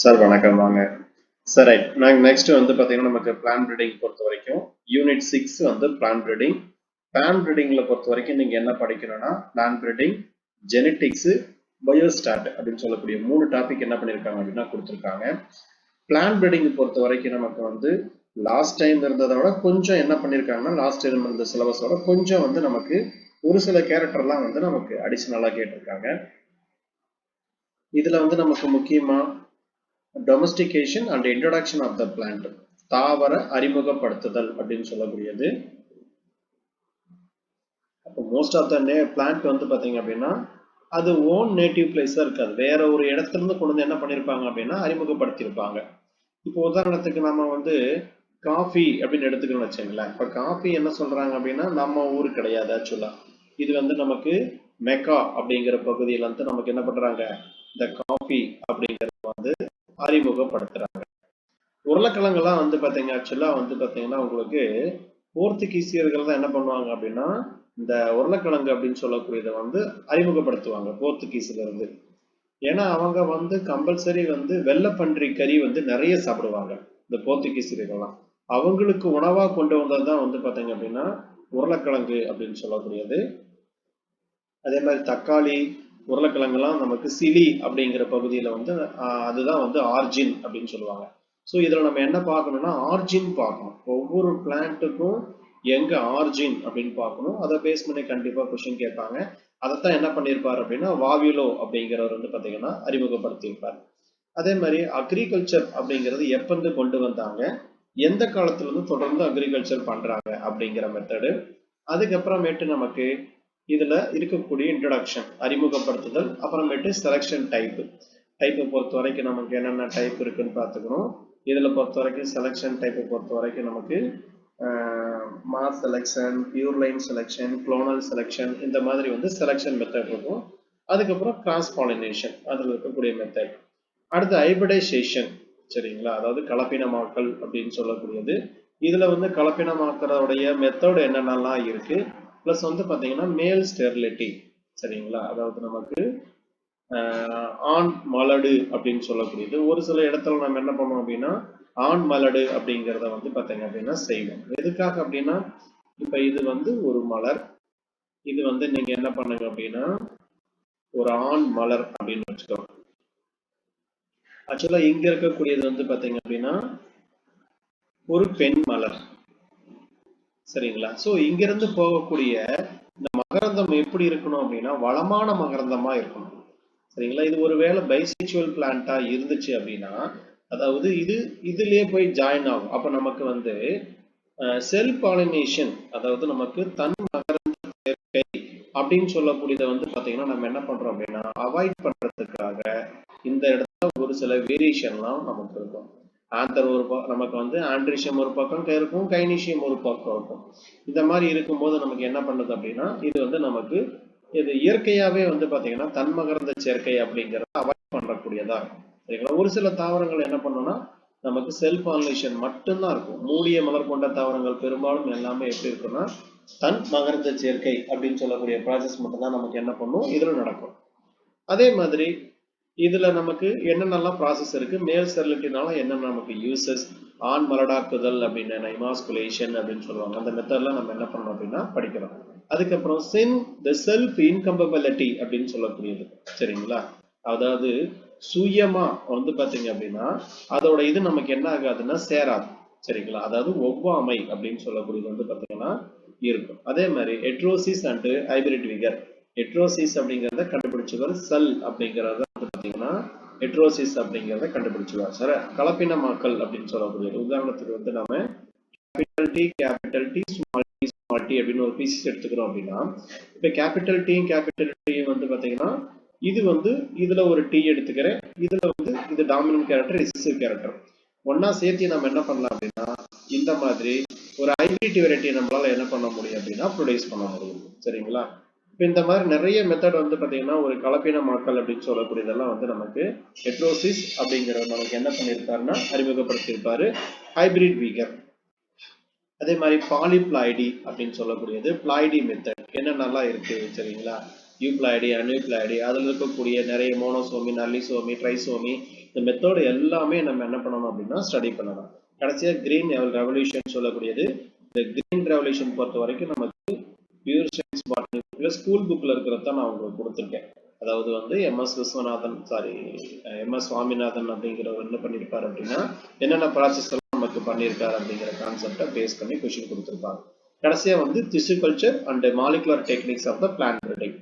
Sir வணக்கம் வாங்க sir. Right, நாங்கள் நெக்ஸ்ட் வந்து பார்த்தீங்கன்னா நமக்கு பிளான் ப்ரீடிங் பொறுத்த வரைக்கும் யூனிட் 6 வந்து பிளான் ப்ரீடிங். பிளான் ப்ரீடிங்கில் பொறுத்த வரைக்கும் நீங்கள் என்ன படிக்கணும்னா பிளான் ப்ரீடிங், ஜெனட்டிக்ஸு, பயோஸ்டாட் அப்படின்னு சொல்லக்கூடிய 3 டாபிக் என்ன பண்ணியிருக்காங்க அப்படின்னா கொடுத்துருக்காங்க. பிளான் ப்ரீடிங் பொறுத்த வரைக்கும் நமக்கு வந்து லாஸ்ட் டைம் இருந்ததை விட கொஞ்சம் என்ன பண்ணியிருக்காங்கன்னா லாஸ்ட் டைம் இருந்த சிலபஸோட கொஞ்சம் வந்து நமக்கு ஒரு சில கேரக்டர்லாம் வந்து நமக்கு அடிஷ்னலாக கேட்டிருக்காங்க. இதில் வந்து நமக்கு முக்கியமாக domestication and introduction of the plant, தாவர அறிமுகப்படுத்துதல் அப்படின்னு சொல்லக்கூடியது. அப்போ மோஸ்ட் ஆஃப் த பிளான்ட் வந்து பார்த்தீங்க அப்படின்னா அது ஓன் நேட்டிவ் பிளேஸாக இருக்காது, வேற ஒரு இடத்துல இருந்து கொண்டு வந்து என்ன பண்ணியிருப்பாங்க அப்படின்னா அறிமுகப்படுத்தியிருப்பாங்க. இப்போ உதாரணத்துக்கு நம்ம வந்து காஃபி அப்படின்னு எடுத்துக்கணும்னு வச்சுங்களேன். இப்போ காஃபி என்ன சொல்றாங்க அப்படின்னா நம்ம ஊர் கிடையாது ஆக்சுவலா. இது வந்து நமக்கு மெக்கா அப்படிங்கிற பகுதியில் வந்து நமக்கு என்ன பண்றாங்க, இந்த காஃபி அப்படிங்கிறத வந்து அறிமுகப்படுத்துறாங்க. உருளைக்கிழங்குலாம் வந்து பார்த்தீங்க ஆக்சுவலா வந்து பார்த்தீங்கன்னா உங்களுக்கு போர்த்துகீசியர்கள் தான் என்ன பண்ணுவாங்க அப்படின்னா இந்த உருளைக்கிழங்கு அப்படின்னு சொல்லக்கூடியதை வந்து அறிமுகப்படுத்துவாங்க போர்த்துகீஸ்ல இருந்து. ஏன்னா அவங்க வந்து கம்பல்சரி வந்து வெள்ளைப்பன்றி கறி வந்து நிறைய சாப்பிடுவாங்க இந்த போர்த்துகீசியர்கள்லாம். அவங்களுக்கு உணவா கொண்டு வந்தது தான் வந்து பார்த்தீங்க அப்படின்னா உருளைக்கிழங்கு அப்படின்னு சொல்லக்கூடியது. அதே மாதிரி தக்காளி, உருளைக்கிழங்குலாம் நமக்கு சிலி அப்படிங்கிற பகுதியில் வந்து அதுதான் வந்து ஆர்ஜின் அப்படின்னு சொல்லுவாங்க. ஸோ இதில் நம்ம என்ன பார்க்கணும்னா ஆர்ஜின் பார்க்கணும். ஒவ்வொரு பிளான்ட்டுக்கும் எங்கே ஆர்ஜின் அப்படின்னு பார்க்கணும். அதை பேஸ் பண்ணி கண்டிப்பாக கொஸ்டின் கேட்பாங்க. அதைத்தான் என்ன பண்ணியிருப்பார் அப்படின்னா வாவிலோ அப்படிங்கிறவர் வந்து பார்த்தீங்கன்னா அறிமுகப்படுத்தியிருப்பார். அதே மாதிரி அக்ரிகல்ச்சர் அப்படிங்கிறது எப்பந்து கொண்டு வந்தாங்க, எந்த காலத்துல இருந்து தொடர்ந்து அக்ரிகல்ச்சர் பண்றாங்க அப்படிங்கிற மெத்தடு. அதுக்கப்புறமேட்டு நமக்கு இதுல இருக்கக்கூடிய இன்ட்ரடக்ஷன் அறிமுகப்படுத்துதல், அப்புறமேட்டு செலெக்ஷன் டைப்பை பொறுத்த வரைக்கும் நமக்கு என்னென்ன டைப் இருக்குன்னு பார்த்துக்கணும். இதுல பொறுத்த வரைக்கும் செலெக்ஷன் டைப்பை பொறுத்த வரைக்கும் நமக்கு mass selection, pure line selection, clonal selection, இந்த மாதிரி வந்து செலெக்ஷன் மெத்தட் இருக்கும். அதுக்கப்புறம் கிராஸ் பாலினேஷன் அதில் இருக்கக்கூடிய மெத்தட். அடுத்து ஹைபிரிடைசேஷன், சரிங்களா, அதாவது கலப்பினமாக்கல் அப்படின்னு சொல்லக்கூடியது. இதுல வந்து கலப்பினமாக்குறதுடைய மெத்தட் என்னென்னலாம் இருக்கு, பிளஸ் வந்து பாத்தீங்கன்னா மேல் ஸ்டெரிலிட்டி, சரிங்களா, அதாவது நமக்கு ஆண் மலடு அப்படின்னு சொல்லக்கூடியது. ஒரு சில இடத்துல நம்ம என்ன பண்ணுவோம் அப்படின்னா ஆண் மலடு அப்படிங்கிறத வந்து பாத்தீங்க அப்படின்னா செய்வோம். எதுக்காக அப்படின்னா இப்ப இது வந்து ஒரு மலர், இது வந்து நீங்க என்ன பண்ணுங்க அப்படின்னா ஒரு ஆண் மலர் அப்படின்னு வச்சுக்கோங்க. ஆக்சுவலா இங்க இருக்கக்கூடியது வந்து பாத்தீங்க அப்படின்னா ஒரு பெண் மலர், சரிங்களா. ஸோ இங்கிருந்து போகக்கூடிய இந்த மகரந்தம் எப்படி இருக்கணும் அப்படின்னா வளமான மகரந்தமா இருக்கணும், சரிங்களா. இது ஒருவேளை பைசெக்சுவல் பிளான்ட்டா இருந்துச்சு அப்படின்னா அதாவது இதுலயே போய் ஜாயின் ஆகும். அப்ப நமக்கு வந்து செல் பாலினேஷன், அதாவது நமக்கு தன் மகரந்த சேர்க்கை அப்படின்னு சொல்லக்கூடியதை வந்து பாத்தீங்கன்னா நம்ம என்ன பண்றோம் அப்படின்னா அவாய்ட் பண்றதுக்காக இந்த இடத்துல ஒரு சில வேரியேஷன்லாம் நமக்கு இருக்கும். ஆந்தர் ஒரு நமக்கு வந்து ஆண்ட்ரிஷியம் ஒரு பக்கம் இருக்கும், கைனீஷியம் ஒரு பக்கம் இருக்கும். இந்த மாதிரி இருக்கும்போது நமக்கு என்ன பண்ணுது அப்படின்னா இது வந்து நமக்கு இது இயற்கையாவே வந்து பாத்தீங்கன்னா தன்மகரந்த சேர்க்கை அப்படிங்கிறத அவாய்ட் பண்ணக்கூடியதா இருக்கும், சரிங்களா. ஒரு சில தாவரங்கள் என்ன பண்ணணும்னா நமக்கு செல்ஃப் பாலினேஷன் மட்டும்தான் இருக்கும். மூடிய மலர் கொண்ட தாவரங்கள் பெரும்பாலும் எல்லாமே எப்படி இருக்குன்னா தன் மகரந்த சேர்க்கை அப்படின்னு சொல்லக்கூடிய ப்ராசஸ் மட்டும்தான் நமக்கு என்ன பண்ணும் இதுல நடக்கும். அதே மாதிரி இதுல நமக்கு என்னென்னலாம் ப்ராசஸ் இருக்கு, மேல் ஸ்டெரிலிட்டினால என்னென்ன நமக்கு யூசஸ், ஆண் மலடாக்குதல் அப்படின்னு இமாஸ்குலேஷன் அப்படின்னு சொல்லுவாங்க. அந்த மெத்தட்லாம் நம்ம என்ன பண்ணணும் அப்படின்னா படிக்கிறோம். அதுக்கப்புறம் செல்ஃப் இன்கம்பபிலிட்டி அப்படின்னு சொல்லக்கூடியது, சரிங்களா. அதாவது சுயமா வந்து பாத்தீங்க அப்படின்னா அதோட இது நமக்கு என்ன ஆகாதுன்னா சேராது, சரிங்களா. அதாவது ஒவ்வாமை அப்படின்னு சொல்லக்கூடியது வந்து பாத்தீங்கன்னா இருக்கும். அதே மாதிரி heterosis and hybrid vigour. Heterosis அப்படிங்கிறத கண்டுபிடிச்சவர் செல் அப்படிங்கிறத பாத்தீங்கன்னா ஹெட்ரோசிஸ் அப்படிங்கிறத கண்டுபிடிச்சுவார் சார். கலப்பினமாக்கல் அப்படின்னு சொல்லக்கூடியது. உதாரணத்துக்கு வந்து நம்ம கேபிட்டல் டி ஸ்மால் டி அப்படின்னு ஒரு பீசஸ் எடுத்துக்கிறோம் அப்படின்னா இப்ப கேபிட்டல் டி வந்து பாத்தீங்கன்னா இது வந்து இதுல ஒரு டி எடுத்துக்கிறேன், இதுல வந்து இது டாமினன்ட் கேரக்டர், ரிசசிவ் கேரக்டர் ஒன்னா சேர்த்து நம்ம என்ன பண்ணலாம் அப்படின்னா இந்த மாதிரி ஒரு ஹைபிரிட் வெரைட்டி நம்மளால என்ன பண்ண முடியும் அப்படின்னா ப்ரொடியூஸ் பண்ண முடியும், சரிங்களா. இப்போ இந்த மாதிரி நிறைய மெத்தட் வந்து பாத்தீங்கன்னா ஒரு கலப்பினமாக்கல் அப்படின்னு சொல்லக்கூடியதெல்லாம் வந்து நமக்கு ஹெட்ரோசிஸ் அப்படிங்கிற நமக்கு என்ன பண்ணியிருப்பாருன்னா அறிமுகப்படுத்தியிருப்பாரு ஹைபிரிட் வீகர். அதே மாதிரி பாலிப்ளாய்டி அப்படின்னு சொல்லக்கூடியது பிளாய்டி மெத்தட் என்னென்னலாம் இருக்கு, சரிங்களா. யூப்ளாய்டி அன்யூப்ளாய்டி அதில் இருக்கக்கூடிய நிறைய மோனோசோமி நல்லிசோமி ட்ரைசோமி இந்த மெத்தோடு எல்லாமே நம்ம என்ன பண்ணணும் அப்படின்னா ஸ்டடி பண்ணணும். கடைசியாக கிரீன் ரெவல்யூஷன் சொல்லக்கூடியது. இந்த கிரீன் ரெவல்யூஷன் பொறுத்த வரைக்கும் நமக்கு பியூர் சயின்ஸ் பாட்னி ஸ்கூல் புக்கில் இருக்கிறது தான் நான் உங்களுக்கு கொடுத்துருக்கேன். அதாவது வந்து எம்எஸ் சுவாமிநாதன் அப்படிங்கிறவர் என்ன பண்ணியிருப்பார் அப்படின்னா என்னென்ன ப்ராசஸ் எல்லாம் நமக்கு பண்ணியிருக்காரு அப்படிங்கிற கான்செப்டை பேஸ் பண்ணி கொஸ்டின் கொடுத்துருப்பாங்க. கடைசியா வந்து திசு culture and molecular techniques of the plant breeding.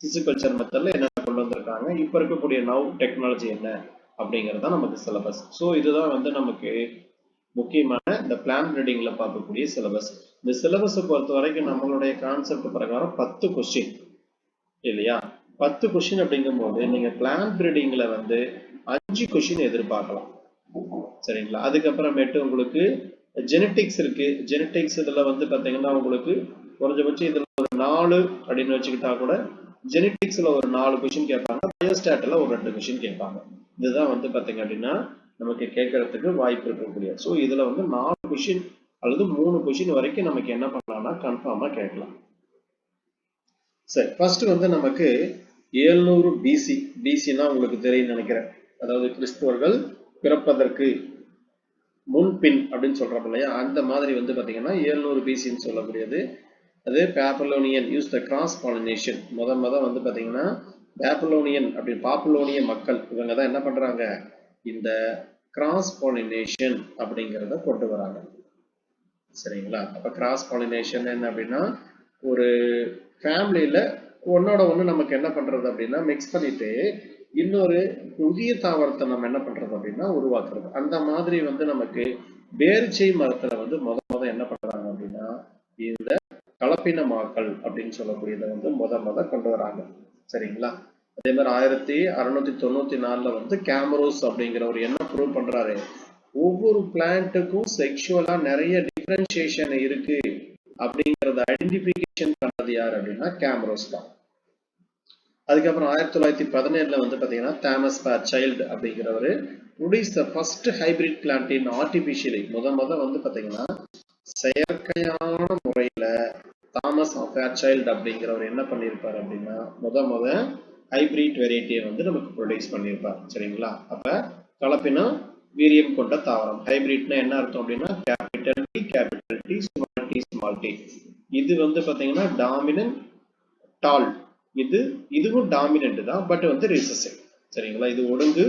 திசு கல்ச்சர் மெத்தட்ல என்னென்ன கொண்டு வந்திருக்காங்க, இப்ப இருக்கக்கூடிய நவ் டெக்னாலஜி என்ன அப்படிங்கிறது தான் நமக்கு சிலபஸ். ஸோ இதுதான் வந்து நமக்கு முக்கியமான இந்த பிளான் பிரீடிங்ல பார்க்கக்கூடிய சிலபஸ். இந்த சிலபஸை பொறுத்த வரைக்கும் நம்மளுடைய கான்செப்ட் பிரகாரம் 10 கொஸ்டின் இல்லையா? 10 கொஸ்டின் அப்படிங்கும் போது நீங்க பிளான் பிரீடிங்ல வந்து 5 கொஸ்டின் எதிர்பார்க்கலாம். சரிங்களா? அதுக்கப்புறமேட்டு உங்களுக்கு ஜெனட்டிக்ஸ் இருக்கு. ஜெனட்டிக்ஸ் இதுல வந்து பாத்தீங்கன்னா உங்களுக்கு குறைஞ்சபட்சம் இதுல ஒரு 4 அப்படின்னு வச்சுக்கிட்டா கூட ஜெனட்டிக்ஸ்ல ஒரு 4 கொஸ்டின் கேட்பாங்க. பயோஸ்டாட்ல ஒரு 2 கொஸ்டின் கேட்பாங்க. இதுதான் வந்து பாத்தீங்க அப்படின்னா நமக்கு கேட்கறதுக்கு வாய்ப்பு இருக்கக்கூடிய. ஸோ இதுல வந்து 4 கொஸ்டின் அல்லது 3 கொஸ்டின் வரைக்கும் நமக்கு என்ன பண்ணலாம்னா கன்ஃபார்மா கேட்கலாம். சரி, ஃபர்ஸ்ட் வந்து நமக்கு 700 பிசி. பிசின்னா உங்களுக்கு தெரியும் நினைக்கிறேன். அதாவது கிறிஸ்துவர்கள் பிறப்பதற்கு முன்பின் அப்படின்னு சொல்றோம் இல்லையா? அந்த மாதிரி வந்து பாத்தீங்கன்னா 700 பிசின்னு சொல்லக்கூடியது. அது பாப்புலோனியன் யூஸ் த கிராஸ் பாலினேஷன். முத வந்து பாத்தீங்கன்னா பாப்புலோனியன் அப்படி பாப்புலோனிய மக்கள் இவங்க தான் என்ன பண்றாங்க, இந்த கிராஸ் பாலினேஷன் அப்படிங்கிறத கொண்டு வராங்க. சரிங்களா? அப்ப கிராஸ் பாலினேஷன் என்ன அப்படின்னா ஒரு ஃபேமிலியில ஒன்னோட ஒண்ணு நமக்கு என்ன பண்றது அப்படின்னா மிக்ஸ் பண்ணிட்டு இன்னொரு புதிய தாவரத்தை நம்ம என்ன பண்றது அப்படின்னா உருவாக்குறது. அந்த மாதிரி வந்து நமக்கு பேரிச்சை மரத்துல வந்து முத என்ன பண்றாங்க அப்படின்னா இந்த கலப்பினமாக்கல் அப்படின்னு சொல்லக்கூடியதை வந்து முத கொண்டு வராங்க. சரிங்களா? அதே மாதிரி 1694 வந்து கேமரோஸ் அப்படிங்கிறவர் என்ன ப்ரூவ் பண்றாரு, ஒவ்வொரு பிளான்ட்டுக்கும் செக்ஷுவலா நிறைய டிஃபரன்சியேஷன் இருக்கு அப்படிங்கறத ஐடென்டிபிகேஷன் பண்ணது யார் அப்படின்னா கேமரோஸ் தான். அதுக்கப்புறம் 1917 வந்து பாத்தீங்கன்னா தாமஸ் ஃபேர்சைல்டு அப்படிங்கிறவரு produce the first hybrid plant in artificially. முத வந்து பாத்தீங்கன்னா செயற்கையான முறையில தாமஸ் ஃபேர்சைல்டு அப்படிங்கிறவர் என்ன பண்ணியிருப்பார் அப்படின்னா முத ஹைபிரிட் வெரைட்டியை வந்து நமக்கு ப்ரொடியூஸ் பண்ணியிருப்பார். சரிங்களா? அப்ப கலப்பினம் வீரியம் கொண்ட தாவரம். ஹைபிரிட்னா என்ன அர்த்தம் அப்படின்னா கேபிட்டல் டி ஸ்மால் டி. இது வந்து பாத்தீங்கன்னா டாமினன்ட் டால். இதுவும் டாமினன்ட் தான், பட் வந்து ரிசசிவ். சரிங்களா? இது ஒழுங்கு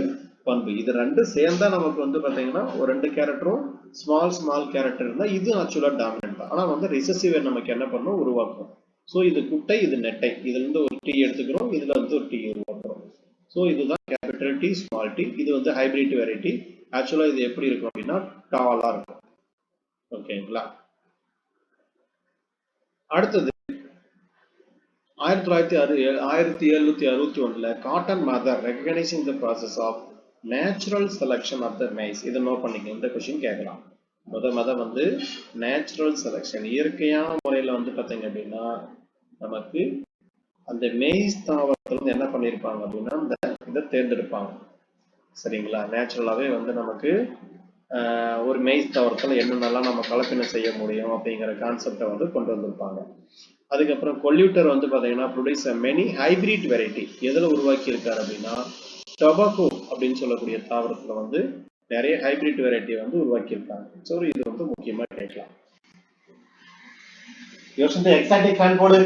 பண்பு. இது ரெண்டும் சேர்ந்தா நமக்கு வந்து பாத்தீங்கன்னா ஒரு 2 கேரக்டரும் ஸ்மால் கேரக்டர் இருந்தா இது ஆக்சுவலா டாமினன்ட் தான். ஆனா வந்து ரிசசிவ் நமக்கு என்ன பண்ணும், உருவாக்கும். ஸோ இது குட்டை, இது நெட்டை. இதுல இருந்து ஒரு டி எடுத்துக்கிறோம், இதுல வந்து ஒரு டி உருவாக்குறோம். ஸோ இதுதான் கேபிட்டல் டி ஸ்மால் டி. இது வந்து ஹைபிரிட் வெரைட்டி. ஆக்சுவலா இது எப்படி இருக்கும் அப்படின்னா டாலா இருக்கும். ஓகேங்களா? அடுத்தது 1761 Cotton Mather recognizing the process of natural selection of the maize. இதை நோட் பண்ணிக்க. இந்த கொஸ்டின் கேட்கலாம். முத வந்து நேச்சுரல் செலக்ஷன் இயற்கையான முறையில வந்து பாத்தீங்க அப்படின்னா நமக்கு அந்த மெய்ஸ் தாவரத்துல வந்து என்ன பண்ணிருப்பாங்க அப்படின்னா இந்த இதை தேர்ந்தெடுப்பாங்க. சரிங்களா? நேச்சுரலாவே வந்து நமக்கு ஒரு மெய்ஸ் தாவரத்துல என்னென்னலாம் நம்ம கலப்பினம் செய்ய முடியும் அப்படிங்கிற கான்செப்டை வந்து கொண்டு வந்திருப்பாங்க. அதுக்கப்புறம் கொல்யூட்டர் வந்து பாத்தீங்கன்னா ப்ரொடியூஸ் மெனி ஹைபிரிட் வெரைட்டி. எதுல உருவாக்கி இருக்காரு அப்படின்னா டொபாக்கோ அப்படின்னு சொல்லக்கூடிய தாவரத்துல வந்து நிறைய ஹைபிரிட் வெரைட்டியை வந்து உருவாக்கி இருக்காங்க. ஸோ இது வந்து முக்கியமா கேட்கலாம். எக்ஸாக்டிவ் ஃபேன் போடு.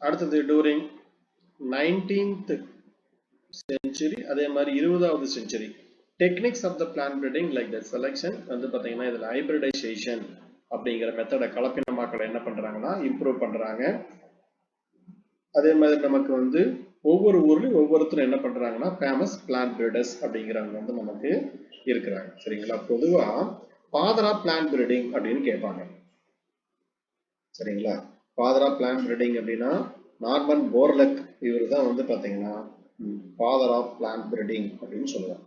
அடுத்தது டூரிங் 19th century அதே மாதிரி 20th century techniques of the plant breeding like the selection வந்து பாத்தீங்கன்னா இதுல ஹைபிரிடைசேஷன் அப்படிங்கிற மெத்தட கலப்பினமாக்களை என்ன பண்றாங்கன்னா இம்ப்ரூவ் பண்றாங்க. அதே மாதிரி நமக்கு வந்து ஒவ்வொரு ஊர்லயும் ஒவ்வொருத்தரும் என்ன பண்றாங்கன்னா ஃபேமஸ் பிளான்ட் பிரீடர்ஸ் அப்படிங்கிறவங்க வந்து நமக்கு இருக்கிறாங்க. சரிங்களா? பொதுவா ஃபாதர் ஆஃப் பிளான்ட் பிரீடிங் அப்படின்னு கேட்பாங்க. சரிங்களா? ஃபாதர் ஆஃப் பிளான்ட் பிரீடிங் அப்படின்னா நார்மன் போர்லக். இவர் தான் வந்து பாத்தீங்கன்னா ஃபாதர் ஆஃப் பிளான்ட் பிரீடிங் அப்படின்னு சொல்லுவாங்க.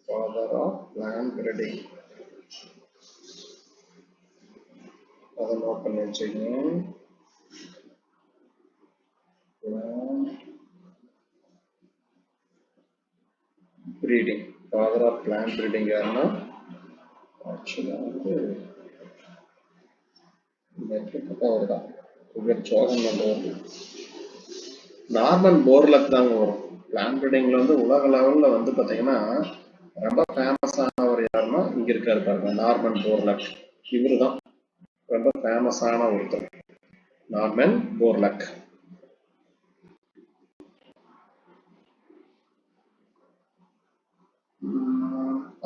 ஃபாதர் ஆஃப் பிளான்ட் பிரீடிங் அதை நோட் பண்ணி வச்சுக்கோங்க. breeding. Father of plant breeding யாருன்னா ஆக்சுவலா வந்து அவர்தான் சோகம் பண்றது நார்மன் போர்லக் தாங்க வரும். பிளான்ட் பிரீடிங்ல வந்து உலக லெவல்ல வந்து பாத்தீங்கன்னா ரொம்ப ஃபேமஸ் ஆனவர் யாருன்னா இங்க இருக்காரு பாருங்க, நார்மன் போர்லக். இவரு தான் ரொம்ப ஃபேமஸான ஒருத்தர், நார்மன் போர்லக்.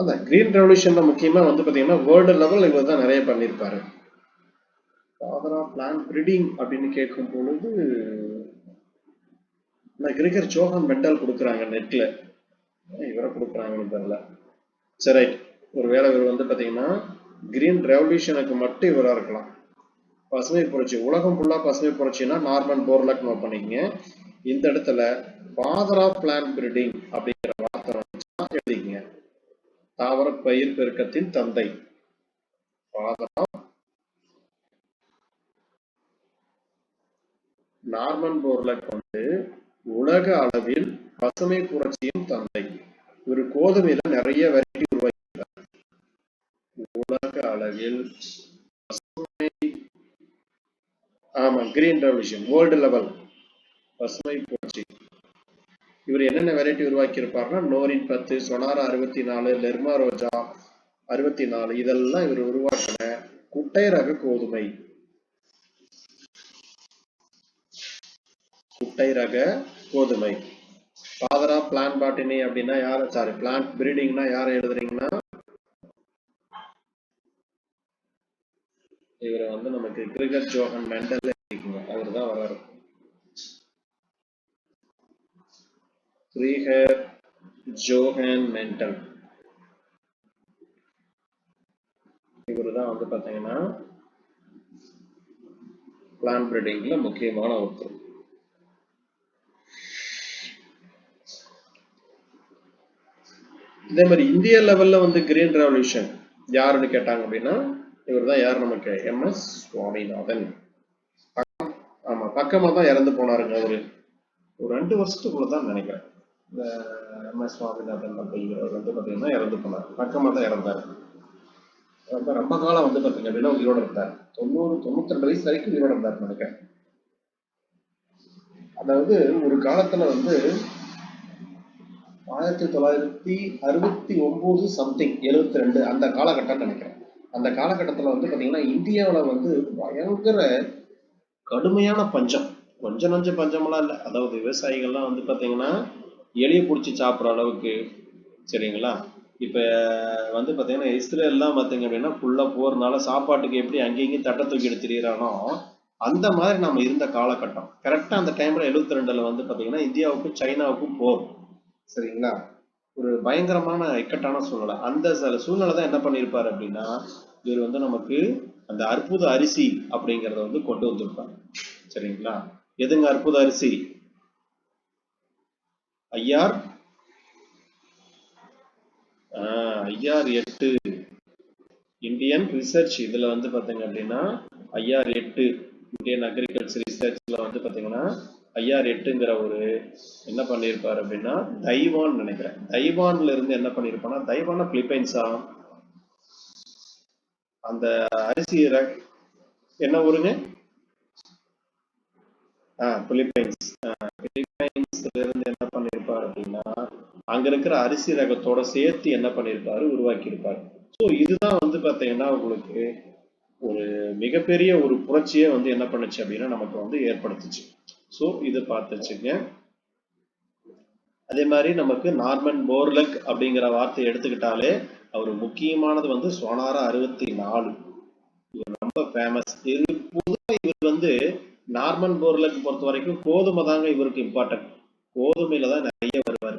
அந்த கிரீன் ரெவல்யூஷன்ல முக்கியமா வந்து பாத்தீங்கன்னா வேர்ல்டு லெவல் இவர் தான் நிறைய பண்ணியிருப்பாரு. ஃபாதர் ஆஃப் பிளான்ட் பிரீடிங் அப்படின்னு கேட்கும் பொழுது கிரிகர் ஜோஹன் மெண்டல் கொடுக்குறாங்க நெட்ல, இவரை கொடுக்குறாங்கன்னு தெரியல. சரி ரைட், ஒருவேளை இவர் வந்து பாத்தீங்கன்னா கிரீன் ரெவல்யூஷனுக்கு மட்டும் இவரா இருக்கலாம். பசுமை புரட்சி, உலகம் ஃபுல்லா பசுமை புரட்சினா நார்மன் போர்லக் நோட் பண்ணிக்கங்க. இந்த இடத்துல ஃபாதர் ஆஃப் பிளான்ட் பிரீடிங் அப்படிங்கிற வார்த்தை எழுதிக்கங்க. தாவர பயிர் பெருக்கத்தின் தந்தை, ஃபாதர் ஆஃப் நார்மன் போர்லக் வந்து உலக அளவில் பசுமை புரட்சியின் தந்தை. ஒரு கோதுமையில நிறைய வெரைட்டி உருவாக்கிட்டார். உலக அளவில் பசுமை, ஆமா கிரீன் ரெவல்யூஷன் வேர்ல்டு லெவல் பசுமை புரட்சி. இவர் என்னென்ன வெரைட்டி உருவாக்கி இருப்பார்னா நோரின் 10, சொனாரா 64, லெர்மா ரோஜா 64, இதெல்லாம் இவர் உருவாக்கின குட்டை ரக கோதுமை. குட்டை ரக கோதுமை. ஃபாதர் ஆஃப் பிளான்ட் பாட்டனி அப்படின்னா யாரு, சாரி பிளான்ட் பிரீடிங்னா யாரை எழுதுறீங்கன்னா இவரை வந்து நமக்கு கிரிகர் ஜோஹன் மெண்டல் எழுதிக்கணும், அவர் தான் வராரு. கிரிகர் ஜோஹன் மெண்டல் இவரு தான் வந்து பாத்தீங்கன்னா பிளான்ட் பிரீடிங்ல முக்கியமான ஒருத்தர். இதே மாதிரி இந்திய லெவல்ல வந்து கிரீன் ரெவல்யூஷன் யாருன்னு கேட்டாங்க அப்படின்னா இவர் தான். யார் நமக்கு, எம்.எஸ். சுவாமிநாதன். ஆமா பக்கமா தான் இறந்து போனாருங்க. அவரு ஒரு 2 வருஷத்துக்குள்ளதான் நினைக்கிறேன். இந்த எம்.எஸ். சுவாமிநாதன் அப்படிங்கிறவர் வந்து பாத்தீங்கன்னா இறந்து போனார். பக்கமா தான் இறந்தாரு. ரொம்ப காலம் வந்து பாத்தீங்க அப்படின்னா உயிரோட இருந்தார். 92 வயசு வரைக்கும் உயிரோட இருந்தார் நினைக்கிறேன். அதாவது ஒரு காலத்துல வந்து 1969 சம்திங் 72 அந்த காலகட்டம் நினைக்கிறேன். அந்த காலகட்டத்துல வந்து பாத்தீங்கன்னா இந்தியாவில வந்து பயங்கர கடுமையான பஞ்சம். கொஞ்சம் நஞ்ச பஞ்சமெல்லாம் இல்லை. அதாவது விவசாயிகள்லாம் வந்து பாத்தீங்கன்னா எலியை பிடிச்சி சாப்பிட்ற அளவுக்கு. சரிங்களா, இப்ப வந்து பாத்தீங்கன்னா இஸ்ரேல் எல்லாம் பாத்தீங்க அப்படின்னா ஃபுல்லா போறதுனால சாப்பாட்டுக்கு எப்படி அங்கேயும் தட்டை தூக்கி எடுத்துறானோ அந்த மாதிரி நம்ம இருந்த காலகட்டம். கரெக்டா அந்த டைம்ல 72ல வந்து பாத்தீங்கன்னா இந்தியாவுக்கும் சைனாவுக்கும் போர். சரிங்களா, ஒரு பயங்கரமான இக்கட்டான சூழ்நிலை. அந்த சூழ்நிலை தான் என்ன பண்ணிருப்பாரு அப்படின்னா இவர் வந்து நமக்கு அந்த அற்புத அரிசி அப்படிங்கறத வந்து கொண்டு வந்திருப்பாரு. சரிங்களா, எதுங்க அற்புத அரிசி? IR 8 Indian research. இதுல வந்து பாத்தீங்க அப்படின்னா ஐஆர் 8 இந்தியன் அக்ரிகல்ச்சர் ரிசர்ச்ல வந்து பாத்தீங்கன்னா ஐஆர் 8ங்கிற ஒரு என்ன பண்ணிருப்பாரு அப்படின்னா தைவான் நினைக்கிறேன். தைவான்ல இருந்து என்ன பண்ணிருப்பானா, தைவான பிலிப்பைன்ஸா அந்த அரிசி என்ன ஊருங்க? பிலிப்பைன்ஸ். பிலிப்பைன்ஸ்ல இருந்து என்ன பண்ணிருப்பாரு அப்படின்னா அங்க இருக்கிற அரிசி ரகத்தோட சேர்த்து என்ன பண்ணிருப்பாரு, உருவாக்கி இருப்பாரு. ஸோ இதுதான் வந்து பாத்தீங்கன்னா உங்களுக்கு ஒரு மிகப்பெரிய ஒரு புரட்சியை வந்து என்ன பண்ணுச்சு அப்படின்னா நமக்கு வந்து ஏற்படுத்துச்சு. ஸோ இதை பார்த்துச்சுங்க. அதே மாதிரி நமக்கு நார்மன் போர்லக் அப்படிங்கிற வார்த்தையை எடுத்துக்கிட்டாலே அவர் முக்கியமானது வந்து சொனாரா 64. இவர் ரொம்ப ஃபேமஸ். இவர் வந்து நார்மன் போர்லக் பொறுத்த வரைக்கும் கோதுமை தாங்க இவருக்கு இம்பார்ட்டன்ட். கோதுமையில தான் நிறைய வருவாரு.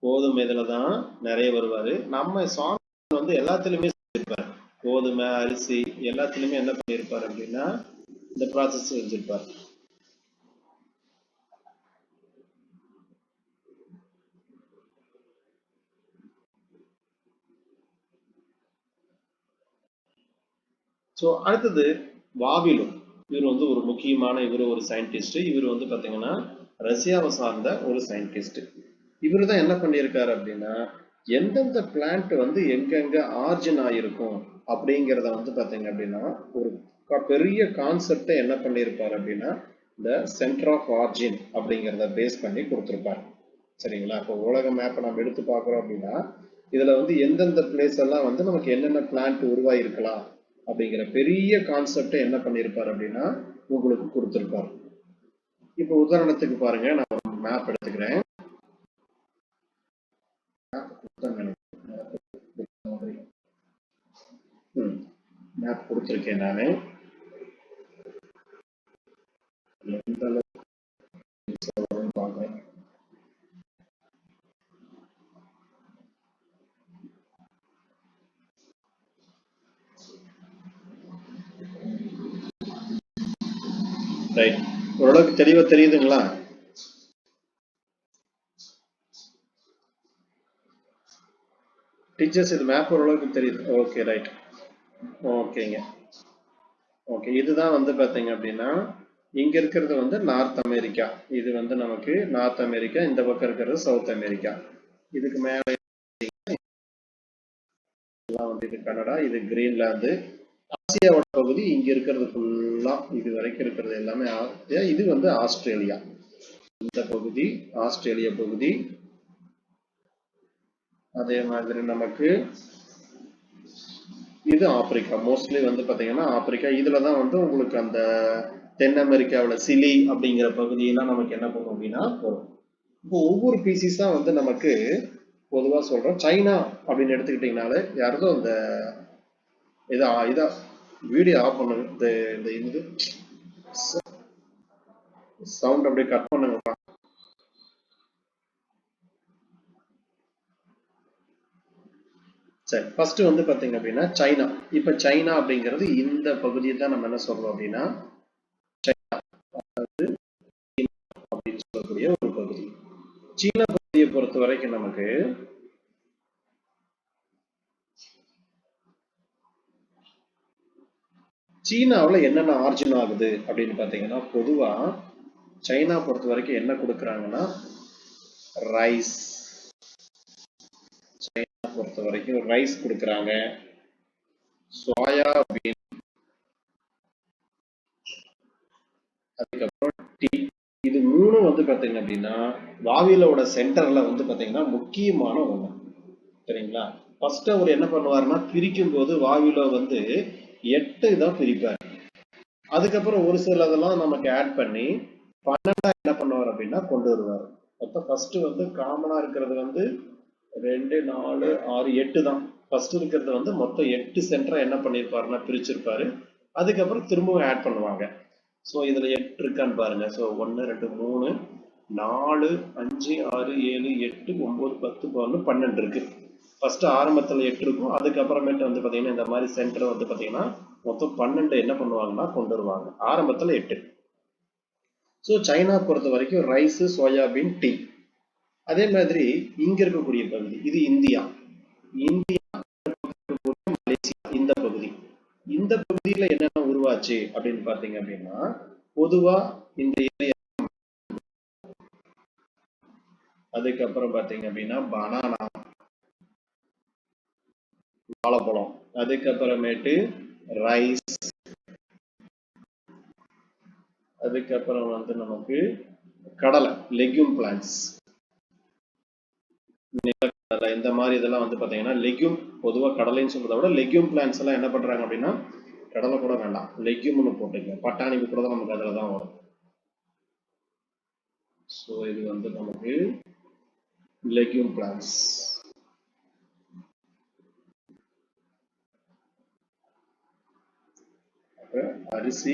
கோதுமை இதுல தான் நிறைய வருவாரு. நம்ம சுவாமி வந்து எல்லாத்துலயுமே செஞ்சிருப்பாரு. கோதுமை அரிசி எல்லாத்துலயுமே என்ன பண்ணிருப்பாரு அப்படின்னா இந்த ப்ராசஸ் செஞ்சிருப்பாரு. ஸோ அடுத்தது வாவிலும். இவர் வந்து ஒரு முக்கியமான இவர் ஒரு சயின்டிஸ்ட். இவர் வந்து பாத்தீங்கன்னா ரஷ்யாவை சார்ந்த ஒரு சயின்டிஸ்ட். இவரு தான் என்ன பண்ணியிருக்காரு அப்படின்னா எந்தெந்த பிளான்ட் வந்து எங்கெங்க ஆர்ஜின் ஆயிருக்கும் அப்படிங்கிறத வந்து பாத்தீங்க அப்படின்னா ஒரு பெரிய கான்செப்டை என்ன பண்ணியிருப்பாரு அப்படின்னா இந்த சென்டர் ஆஃப் ஆர்ஜின் அப்படிங்கிறத பேஸ் பண்ணி கொடுத்துருப்பாரு. சரிங்களா? இப்போ உலக மேப்பை நம்ம எடுத்து பார்க்குறோம் அப்படின்னா இதுல வந்து எந்தெந்த பிளேஸ் எல்லாம் வந்து நமக்கு என்னென்ன பிளான்ட் உருவாயிருக்கலாம் அப்படிங்கிற பெரிய கான்செப்டை என்ன பண்ணியிருப்பாரு அப்படின்னா உங்களுக்கு கொடுத்துருப்பாரு. இப்போ உதாரணத்துக்கு பாருங்க, நான் ஒரு மேப் எடுத்துக்கிறேன். மேப் கொடுத்துருக்கேன் நானு. எந்த அளவுக்கு பார்க்குறேன். ரைட், ஓரளவுக்கு தெளிவா தெரியுதுங்களா? டீச்சர்ஸ் இது மேப் ஓரளவுக்கு தெரியுது. ஓகே ரைட், ஓகேங்க. ஓகே, இதுதான் வந்து பாத்தீங்க அப்படின்னா இங்க இருக்கிறது வந்து நார்த் அமெரிக்கா. இது வந்து நமக்கு நார்த் அமெரிக்கா, இந்த பக்கம் இருக்கிறது சவுத் அமெரிக்கா. இதுக்கு மேல வந்து இது கனடா, இது கிரீன்லாந்து. ஆசியாவோட பகுதி இங்க இருக்கிறது ஃபுல்லா, இது வரைக்கும் இருக்கிறது எல்லாமே இது வந்து ஆஸ்திரேலியா. இந்த பகுதி ஆஸ்திரேலியா பகுதி. அதே மாதிரி நமக்கு இது ஆப்பிரிக்கா. மோஸ்ட்லி வந்து பாத்தீங்கன்னா ஆப்பிரிக்கா. இதுலதான் வந்து உங்களுக்கு அந்த தென் அமெரிக்காவில் சிலி அப்படிங்கிற பகுதியெல்லாம் நமக்கு என்ன பண்ணும் அப்படின்னா போகும். இப்போ ஒவ்வொரு பீசிஸா வந்து நமக்கு பொதுவா சொல்றோம். சைனா அப்படின்னு எடுத்துக்கிட்டீங்கனாலே யாரும் அந்த இதா வீடியோ ஆஃப் பண்ணுங்க. இந்த இது சவுண்ட் அப்படியே கட் பண்ணுங்கப்பா. சரி, ஃபர்ஸ்ட் வந்து பாத்தீங்க அப்படின்னா சைனா. இப்ப சைனா அப்படிங்கிறது இந்த பகுதியை தான் நம்ம என்ன சொல்றோம் அப்படின்னா சைனா அப்படின்னு சொல்லக்கூடிய ஒரு பகுதி. சீன பகுதியை பொறுத்த வரைக்கும் நமக்கு சீனாவில் என்னென்ன ஆர்ஜின் ஆகுது அப்படின்னு பாத்தீங்கன்னா பொதுவா சைனா பொறுத்த வரைக்கும் என்ன கொடுக்குறாங்கன்னா ரைஸ். சைனா பொறுத்த வரைக்கும் ரைஸ் கொடுக்குறாங்க, சோயா பீன், அதுக்கப்புறம் டீ. இது மூணும் வந்து பாத்தீங்க அப்படின்னா வாவிலோட சென்டர்ல வந்து பாத்தீங்கன்னா முக்கியமான ஒண்ணு. சரிங்களா? ஃபர்ஸ்ட் அவர் என்ன பண்ணுவாருன்னா பிரிக்கும் போது வாவில வந்து 8 தான் பிரிப்பார். அதுக்கப்புறம் ஒரு சிலதெல்லாம் நமக்கு ஆட் பண்ணி 12 என்ன பண்ணுவார் அப்படின்னா கொண்டு வருவார். மொத்தம் ஃபர்ஸ்ட் வந்து காமனா இருக்கிறது வந்து 2, 4, 6, 8 தான். ஃபர்ஸ்ட் இருக்கிறது வந்து மொத்தம் 8 சென்டரா என்ன பண்ணிருப்பாருன்னா பிரிச்சிருப்பாரு. அதுக்கப்புறம் திரும்பவும் ஆட் பண்ணுவாங்க. ஸோ இதுல 8 இருக்கான்னு பாருங்க. ஸோ 1, 2, 3, 4, 5, 6, 7, 8, 9, 10, 11, 12 இருக்கு. ஃபர்ஸ்ட் ஆரம்பத்துல 8 இருக்கும். அதுக்கப்புறமேட்டு வந்து பாத்தீங்கன்னா இந்த மாதிரி சென்டர் வந்து பாத்தீங்கன்னா மொத்தம் 12 என்ன பண்ணுவாங்கன்னா கொண்டு வருவாங்க. ஆரம்பத்துல 8. ஸோ சைனா பொறுத்த வரைக்கும் ரைஸ், சோயாபீன், டீ. அதே மாதிரி இங்க இருக்கக்கூடிய பகுதி இது இந்தியா. இந்தியா, மலேசியா, இந்த பகுதி. இந்த பகுதியில என்னென்ன உருவாச்சு அப்படின்னு பாத்தீங்க அப்படின்னா பொதுவா இந்த ஏரியா, அதுக்கப்புறம் பாத்தீங்க அப்படின்னா பனானா, வாழைப்பழம், அதுக்கப்புறமேட்டு ரைஸ், அதுக்கப்புறம் வந்து நமக்கு கடலை, லெக்யூம் பிளான்ஸ், நிலக்கடலை, இந்த மாதிரி இதெல்லாம் வந்து பாத்தீங்கன்னா லெக்யூம். பொதுவாக கடலைன்னு சொல்றதை விட லெக்யூம் பிளான்ஸ் எல்லாம் என்ன பண்றாங்க அப்படின்னா கடலை கூட வேண்டாம், லெக்யூம்னு போட்டுக்க. பட்டாணி கூட நமக்கு அதில் தான் வரும். ஸோ இது வந்து நமக்கு லெக்யூம் பிளான்ஸ். அரிசி,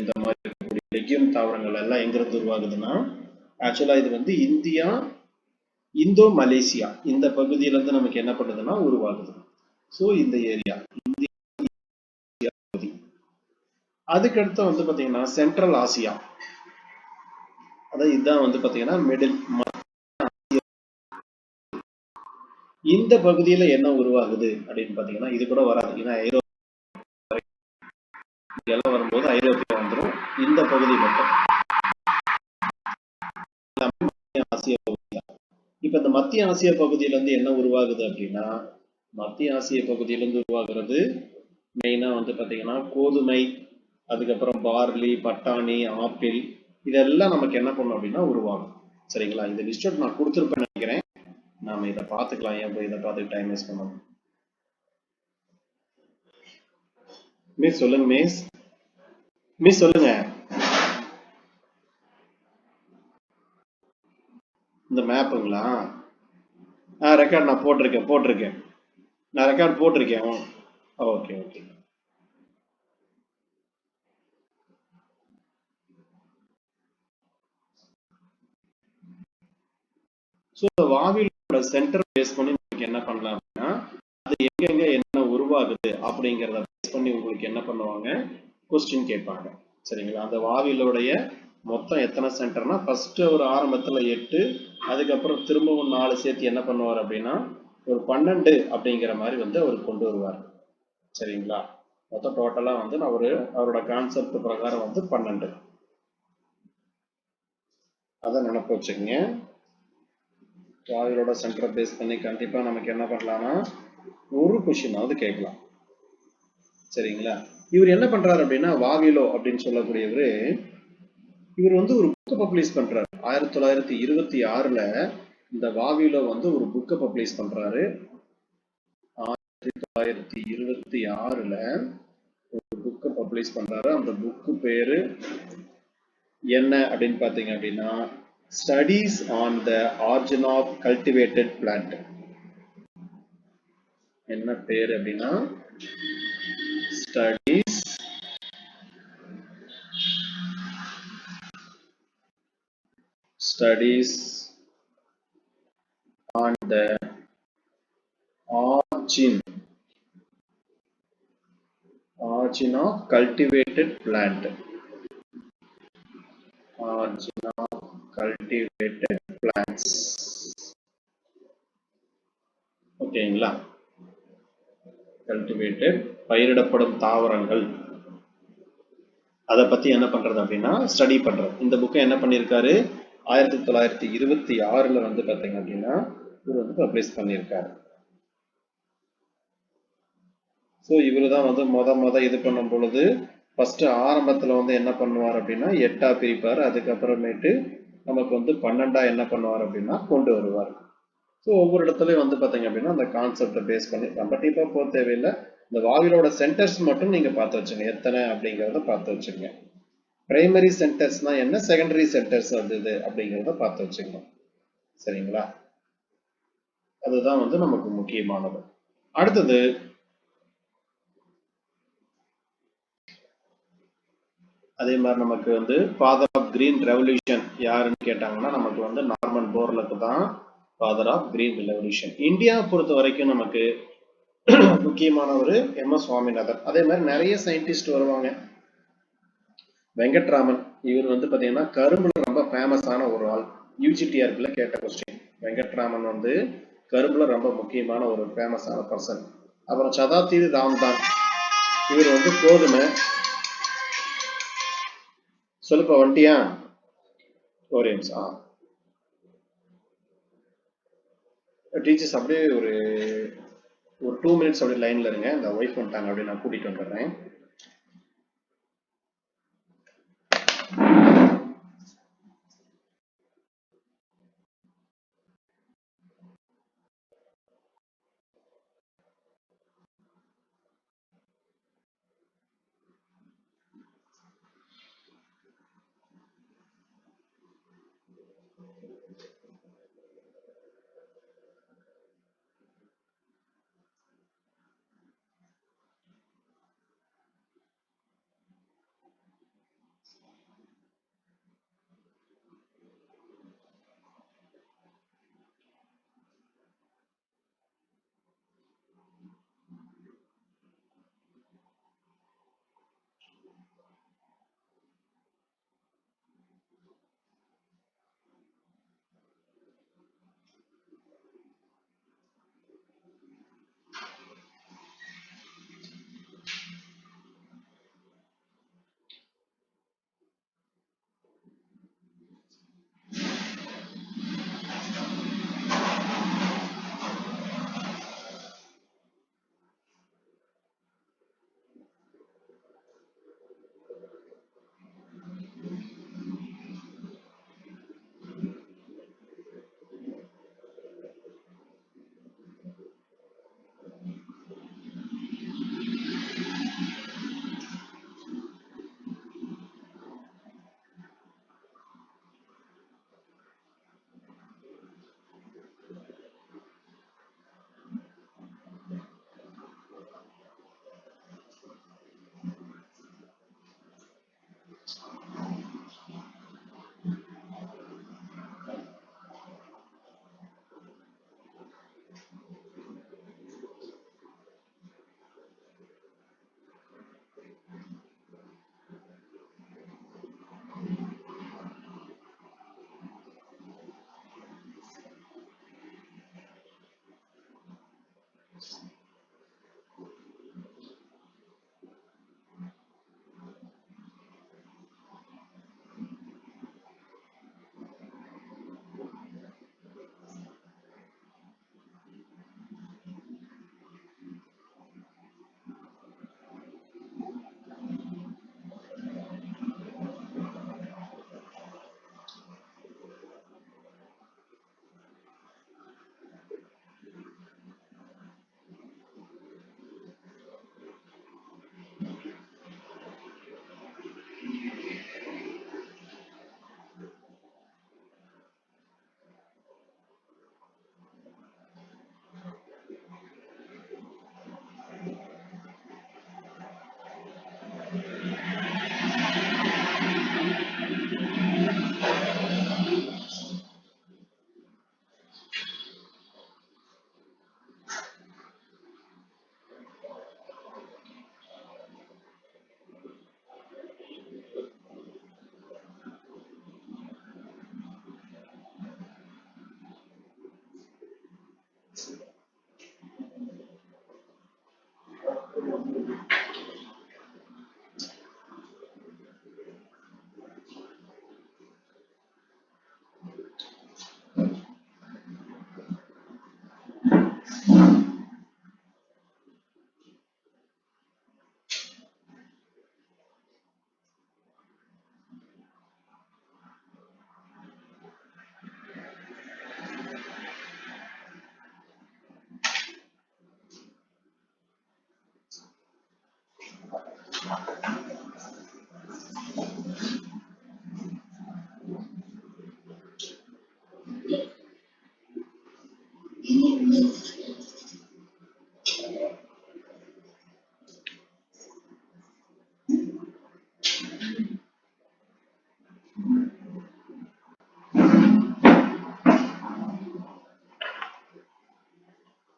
இந்த மாதிரி இருக்கக்கூடிய லெக்யூம் தாவரங்கள் எல்லாம் எங்கிருந்து உருவாகுதுன்னா ஆக்சுவலா இது வந்து இந்தியா, இந்தோ மலேசியா இந்த பகுதியில இருந்து நமக்கு என்ன பண்ணுதுன்னா உருவாகுது. ஸோ இந்த ஏரியா இந்தியா பகுதி. அதுக்கடுத்து வந்து பாத்தீங்கன்னா சென்ட்ரல் ஆசியா, அதாவது இதுதான் வந்து பாத்தீங்கன்னா மிடில். இந்த பகுதியில என்ன உருவாகுது அப்படின்னு பாத்தீங்கன்னா இது கூட வராது. ஏன்னா இதெல்லாம் வரும்போது ஐரோப்பியா வந்துடும். இந்த பகுதி மட்டும் ஆசிய பகுதி தான். இப்ப இந்த மத்திய ஆசிய பகுதியில இருந்து என்ன உருவாகுது அப்படின்னா, மத்திய ஆசிய பகுதியிலிருந்து உருவாகிறது மெயினா வந்து பாத்தீங்கன்னா கோதுமை, அதுக்கப்புறம் பார்லி, பட்டாணி, ஆப்பிள், இதெல்லாம் நமக்கு என்ன பண்ணும் அப்படின்னா உருவாகும். சரிங்களா? இந்த லிஸ்ட் அவுட் நான் கொடுத்துருப்பேன்னு நினைக்கிறேன். நாம இதை பார்த்துக்கலாம். ஏன் போய் இதை பார்த்து டைம் வேஸ்ட் பண்ணணும். மிஸ் சொல்லுங்க மிஸ். மிஸ் சொல்லுங்க. இந்த மேப்புங்களா? ரெக்கார்ட் நான் போட்டிருக்கேன். நான் ரெக்கார்ட் போட்டிருக்கேன். Okay okay. ஸோ இந்த வாவிலோட சென்டர் பேஸ் பண்ணி உங்களுக்கு என்ன பண்ணலாம் அப்படின்னா, அது எங்கெங்க என்ன உருவாகுது அப்படிங்கிறத பேஸ் பண்ணி உங்களுக்கு என்ன பண்ணுவாங்க, கொஸ்டின் கேட்பாங்க. சரிங்களா? அந்த வாவிலோடைய மொத்தம் எத்தனை சென்டர்னா, ஃபர்ஸ்ட் ஒரு ஆரம்பத்துல 8, அதுக்கப்புறம் திரும்பவும் 4 சேர்த்து என்ன பண்ணுவார் அப்படின்னா ஒரு 12 அப்படிங்கிற மாதிரி வந்து அவர் கொண்டு வருவார். சரிங்களா? மொத்தம் டோட்டலா வந்து நான் அவரோட கான்செப்ட் பிரகாரம் வந்து 12. அதை நினைப்பு வச்சுக்கோங்க. வாவிலோட சென்டரை பேஸ் பண்ணி கண்டிப்பா நமக்கு என்ன பண்ணலாம்னா ஒரு கொஸ்டினாவது கேட்கலாம். சரிங்களா? இவர் என்ன பண்றாரு அப்படின்னா, வாவிலோ அப்படின்னு சொல்லக்கூடியவரு இவர் வந்து ஒரு புக்கை பப்ளிஷ் பண்றாரு. 1926ல இந்த வாவிலோ வந்து ஒரு புக்கை பப்ளிஷ் பண்றாரு. 1926ல ஒரு புக்கை பப்ளிஷ் பண்றாரு. அந்த புக்கு பேரு என்ன அப்படின்னு பாத்தீங்க அப்படின்னா, studies on the origin of cultivated plant. என்ன பேர் அப்படின்னா, studies on the origin of cultivated plant. Origin of cultivated plants. ஓகேங்களா? கல்டிவேட்டட் பயிரிடப்படும் தாவரங்கள். அதை பத்தி என்ன பண்றது அப்படின்னா ஸ்டடி பண்றது. இந்த புக்கை என்ன பண்ணியிருக்காரு, 1926ல வந்து பாத்தீங்க அப்படின்னா இவர் வந்து பப்ளிஷ் பண்ணியிருக்காரு. ஸோ இவரு தான் வந்து மொத இது பண்ணும் பொழுது ஃபர்ஸ்ட் ஆரம்பத்துல வந்து என்ன பண்ணுவார் அப்படின்னா 8ஆ பிரிப்பார். அதுக்கப்புறமேட்டு நமக்கு வந்து 12ஆ என்ன பண்ணுவார் அப்படின்னா கொண்டு வருவார். ஸோ ஒவ்வொரு இடத்துலயும் வந்து பாத்தீங்க அப்படின்னா அந்த கான்செப்டை பேஸ் பண்ணி ரொம்ப டீப்பா போக தேவையில்லை. இந்த வாவிலோட சென்டர்ஸ் மட்டும் நீங்க பார்த்து வச்சுங்க, எத்தனை அப்படிங்கிறத பார்த்து வச்சுங்க. பிரைமரி சென்டர்ஸ்னா என்ன, செகண்டரி சென்டர்ஸ் வந்தது அப்படிங்கிறத பார்த்து வச்சுக்கணும். சரிங்களா? அதுதான் வந்து நமக்கு முக்கியமானது. அடுத்தது அதே மாதிரி நமக்கு வந்து ஃபாதர் ஆஃப் கிரீன் ரெவல்யூஷன் யாருன்னு கேட்டாங்கன்னா நமக்கு வந்து நார்மன் போர்லக் தான் father of green revolution. India பொறுத்த வரைக்கும் நமக்கு முக்கியமான ஒரு எம்.எஸ். சுவாமிநாதன். அதே மாதிரி நிறைய சயின்டிஸ்ட் வருவாங்க. வெங்கட்ராமன் இவர் வந்து பாத்தீங்கன்னா கரும்புல ரொம்ப ஃபேமஸான ஒரு ஆள். யூஜிடிஆர்பில கேட்ட கொஸ்டின். வெங்கட்ராமன் வந்து கரும்புல ரொம்ப முக்கியமான ஒரு ஃபேமஸான பர்சன். அப்புறம் சதாப்தி ராம்தான், இவர் வந்து கோதுமை. சொல்லுப்பா வண்டியா? ஒரே நிமிஷம். டீச்சர்ஸ் அப்படியே ஒரு 2 மினிட்ஸ் அப்படியே லைன்ல இருங்க. இந்த ஒய்ஃப் வந்துட்டாங்க, அப்படியே நான் கூட்டிட்டு வந்துடுறேன்.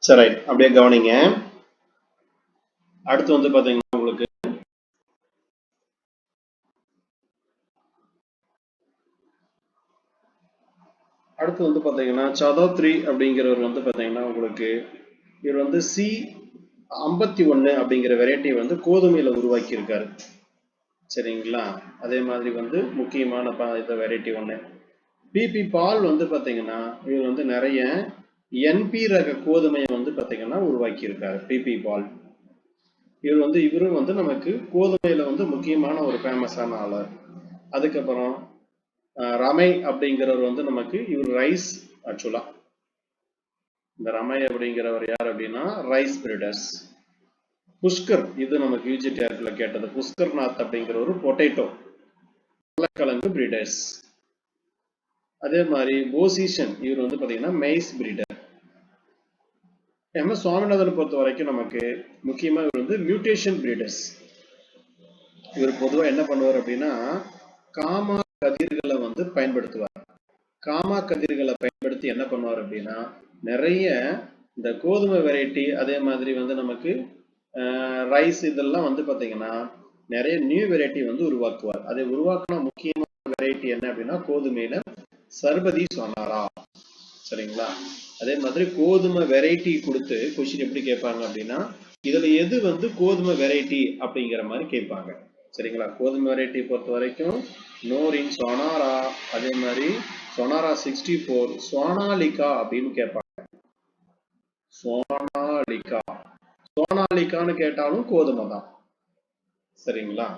சரி, அப்படியே கவனிங்க. அடுத்து வந்து பாத்தீங்கன்னா உங்களுக்கு அடுத்து வந்து பாத்தீங்கன்னா சதோத்ரி அப்படிங்கிறவர் வந்து பாத்தீங்கன்னா உங்களுக்கு இவர் வந்து C51 அப்படிங்கிற வெரைட்டி வந்து கோதுமையில உருவாக்கி இருக்காரு. சரிங்களா? அதே மாதிரி வந்து முக்கியமான இந்த வெரைட்டி ஒண்ணு. பிபி பால் வந்து பாத்தீங்கன்னா இவர் வந்து நிறைய NP ரக கோதுமையை வந்து பாத்தீங்கன்னா உருவாக்கி இருக்காரு. பிபி பால் இவரும் வந்து நமக்கு கோதுமையில வந்து முக்கியமான ஒரு ஃபேமஸான ஆளர். அதுக்கப்புறம் ரமை அப்படிங்கிறவர் வந்து நமக்கு இவர் ரைஸ் ஆக்சுவலா இந்த ரமை அப்படிங்கிறவர் யார் அப்படின்னா ரைஸ் பிரீடர்ஸ். புஷ்கர் இது நமக்கு யூஜிடிஆர்ல கேட்டது. புஷ்கர்நாத் அப்படிங்கிற ஒரு பொட்டேட்டோ உருளைக்கிழங்கு பிரீடர்ஸ். அதே மாதிரி போசிஷன் இவர் வந்து பாத்தீங்கன்னா மெய்ஸ் பிரீடர். MS சுவாமிநாதன் பொறுத்த வரைக்கும் நமக்கு முக்கியமா இவர் வந்து மியூட்டேஷன் பிரீடர்ஸ். இவர் பொதுவா என்ன பண்ணுவார் அப்படின்னா காமா கதிர்களை வந்து பயன்படுத்துவார். காமா கதிர்களை பயன்படுத்தி என்ன பண்ணுவார் அப்படின்னா நிறைய இந்த கோதுமை வெரைட்டி அதே மாதிரி வந்து நமக்கு ரைஸ் இதெல்லாம் வந்து பாத்தீங்கன்னா நிறைய நியூ வெரைட்டி வந்து உருவாக்குவார். அதை உருவாக்கின முக்கியமான வெரைட்டி என்ன அப்படின்னா கோதுமையில சர்பதி சொனாரா. சரிங்களா? அதே மாதிரி கோதுமை வெரைட்டி கொடுத்து கொஸ்டின் எப்படி கேட்பாங்க அப்படின்னா இதுல எது வந்து கோதுமை வெரைட்டி அப்படிங்கிற மாதிரி கேட்பாங்க. சரிங்களா? கோதுமை வெரைட்டி பொறுத்த வரைக்கும் நோரின் சொனாரா, அதே மாதிரி சொனாரா 64, சோனாலிகா அப்படின்னு கேட்பாங்க. சோனாலிகான்னு கேட்டாலும் கோதுமை தான். சரிங்களா?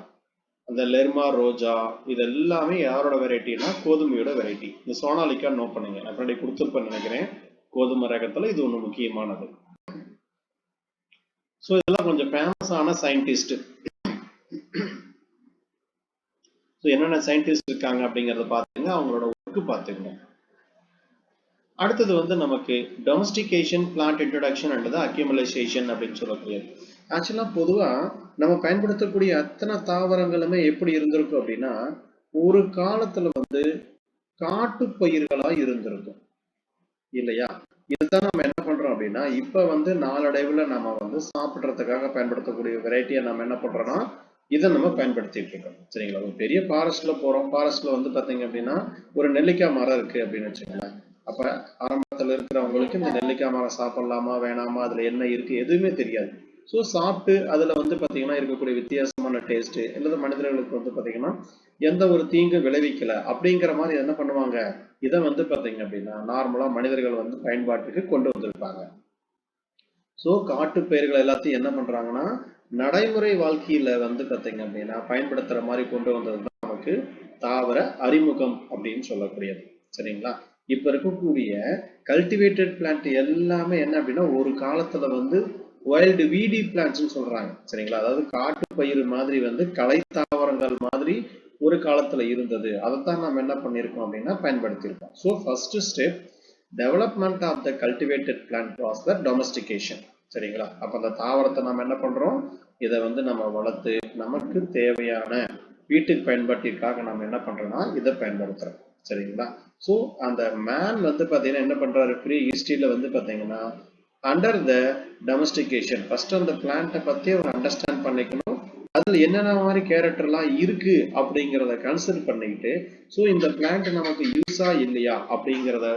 அந்த லெர்மா ரோஜா இது எல்லாமே யாரோட வெரைட்டினா கோதுமையோட வெரைட்டி. இந்த சோனாலிகா நோட் பண்ணுங்க. அப்படி கொடுத்துருப்பேன்னு நினைக்கிறேன். கோதுமை ரகத்துல இது ஒண்ணு முக்கியமானது. ஸோ இதெல்லாம் கொஞ்சம் ஃபேமஸான சயின்டிஸ்ட். ஸோ என்னென்ன சயின்டிஸ்ட் இருக்காங்க அப்படிங்கிறத பார்த்துங்க, அவங்களோட ஒர்க்கு பார்த்துங்க. அடுத்தது வந்து நமக்கு டொமஸ்டிகேஷன், பிளான்ட் இன்ட்ரோடக்ஷன் அல்லது அக்யூமுலேஷன் அப்படின்னு சொல்லக்கூடியது. ஆக்சுவலா பொதுவா நம்ம பயன்படுத்தக்கூடிய அத்தனை தாவரங்களுமே எப்படி இருந்திருக்கும் அப்படின்னா ஒரு காலத்துல வந்து காட்டு பயிர்களா இருந்திருக்கும் இல்லையா? இதுதான் நம்ம என்ன பண்றோம் அப்படின்னா இப்ப வந்து நாளடைவுல நம்ம வந்து சாப்பிடுறதுக்காக பயன்படுத்தக்கூடிய வெரைட்டியை நம்ம என்ன பண்றோம்னா இதை நம்ம பயன்படுத்திட்டு இருக்கோம். சரிங்களா? ஒரு பெரிய ஃபாரஸ்ட்ல போறோம். ஃபாரஸ்ட்ல வந்து பாத்தீங்க அப்படின்னா ஒரு நெல்லிக்காய் மரம் இருக்கு அப்படின்னு வச்சுக்கோங்களேன். அப்ப ஆரம்பத்துல இருக்கிறவங்களுக்கு இந்த நெல்லிக்காய் மரம் சாப்பிடலாமா வேணாமா அதுல என்ன இருக்கு எதுவுமே தெரியாது. ஸோ சாப்பிட்டு அதுல வந்து பாத்தீங்கன்னா இருக்கக்கூடிய வித்தியாசமான டேஸ்ட் அல்லது மனிதர்களுக்கு வந்து பாத்தீங்கன்னா எந்த ஒரு தீங்கு விளைவிக்கல அப்படிங்கிற மாதிரி என்ன பண்ணுவாங்க இதை வந்து பாத்தீங்க அப்படின்னா நார்மலா மனிதர்கள் வந்து பயன்பாட்டுக்கு கொண்டு வந்திருப்பாங்க. ஸோ காட்டு பயிர்கள் எல்லாத்தையும் என்ன பண்றாங்கன்னா நடைமுறை வாழ்க்கையில வந்து பாத்தீங்க அப்படின்னா பயன்படுத்துற மாதிரி கொண்டு வந்ததுதான் நமக்கு தாவர அறிமுகம் அப்படின்னு சொல்லக்கூடியது. சரிங்களா? இப்ப இருக்கக்கூடிய கல்டிவேட்டட் பிளான்ட் எல்லாமே என்ன அப்படின்னா ஒரு காலத்துல வந்து வைல்டு வீடி பிளான்ட்ஸ் சொல்றாங்க. சரிங்களா? அதாவது காட்டு பயிர் மாதிரி வந்து கலை தாவரங்கள் மாதிரி ஒரு காலத்துல இருந்தது. அதைத்தான் நம்ம என்ன பண்ணிருக்கோம் அப்படின்னா பயன்படுத்தியிருக்கோம். So first step development of the cultivated plant was the domestication. சரிங்களா? அப்ப அந்த தாவரத்தை நம்ம என்ன பண்றோம் இதை வந்து நம்ம வளர்த்து நமக்கு தேவையான வீட்டுக்கு பயன்பாட்டிற்காக நம்ம என்ன பண்றோம்னா இதை பயன்படுத்துறோம். சரிங்களா? ஸோ அந்த மேன் வந்து பாத்தீங்கன்னா என்ன பண்றாரு ப்ரீ ஹிஸ்டரியில வந்து பாத்தீங்கன்னா அண்டர் த டொமஸ்டிகேஷன் ஃபர்ஸ்ட் அந்த பிளான்ட்டை பத்தி அவர் அண்டர்ஸ்டாண்ட் பண்ணிக்கணும். அதுல என்னென்ன மாதிரி கேரக்டர்லாம் இருக்கு அப்படிங்கிறத கன்சிடர் பண்ணிக்கிட்டு ஸோ இந்த பிளான்ட் நமக்கு யூஸா இல்லையா அப்படிங்கிறத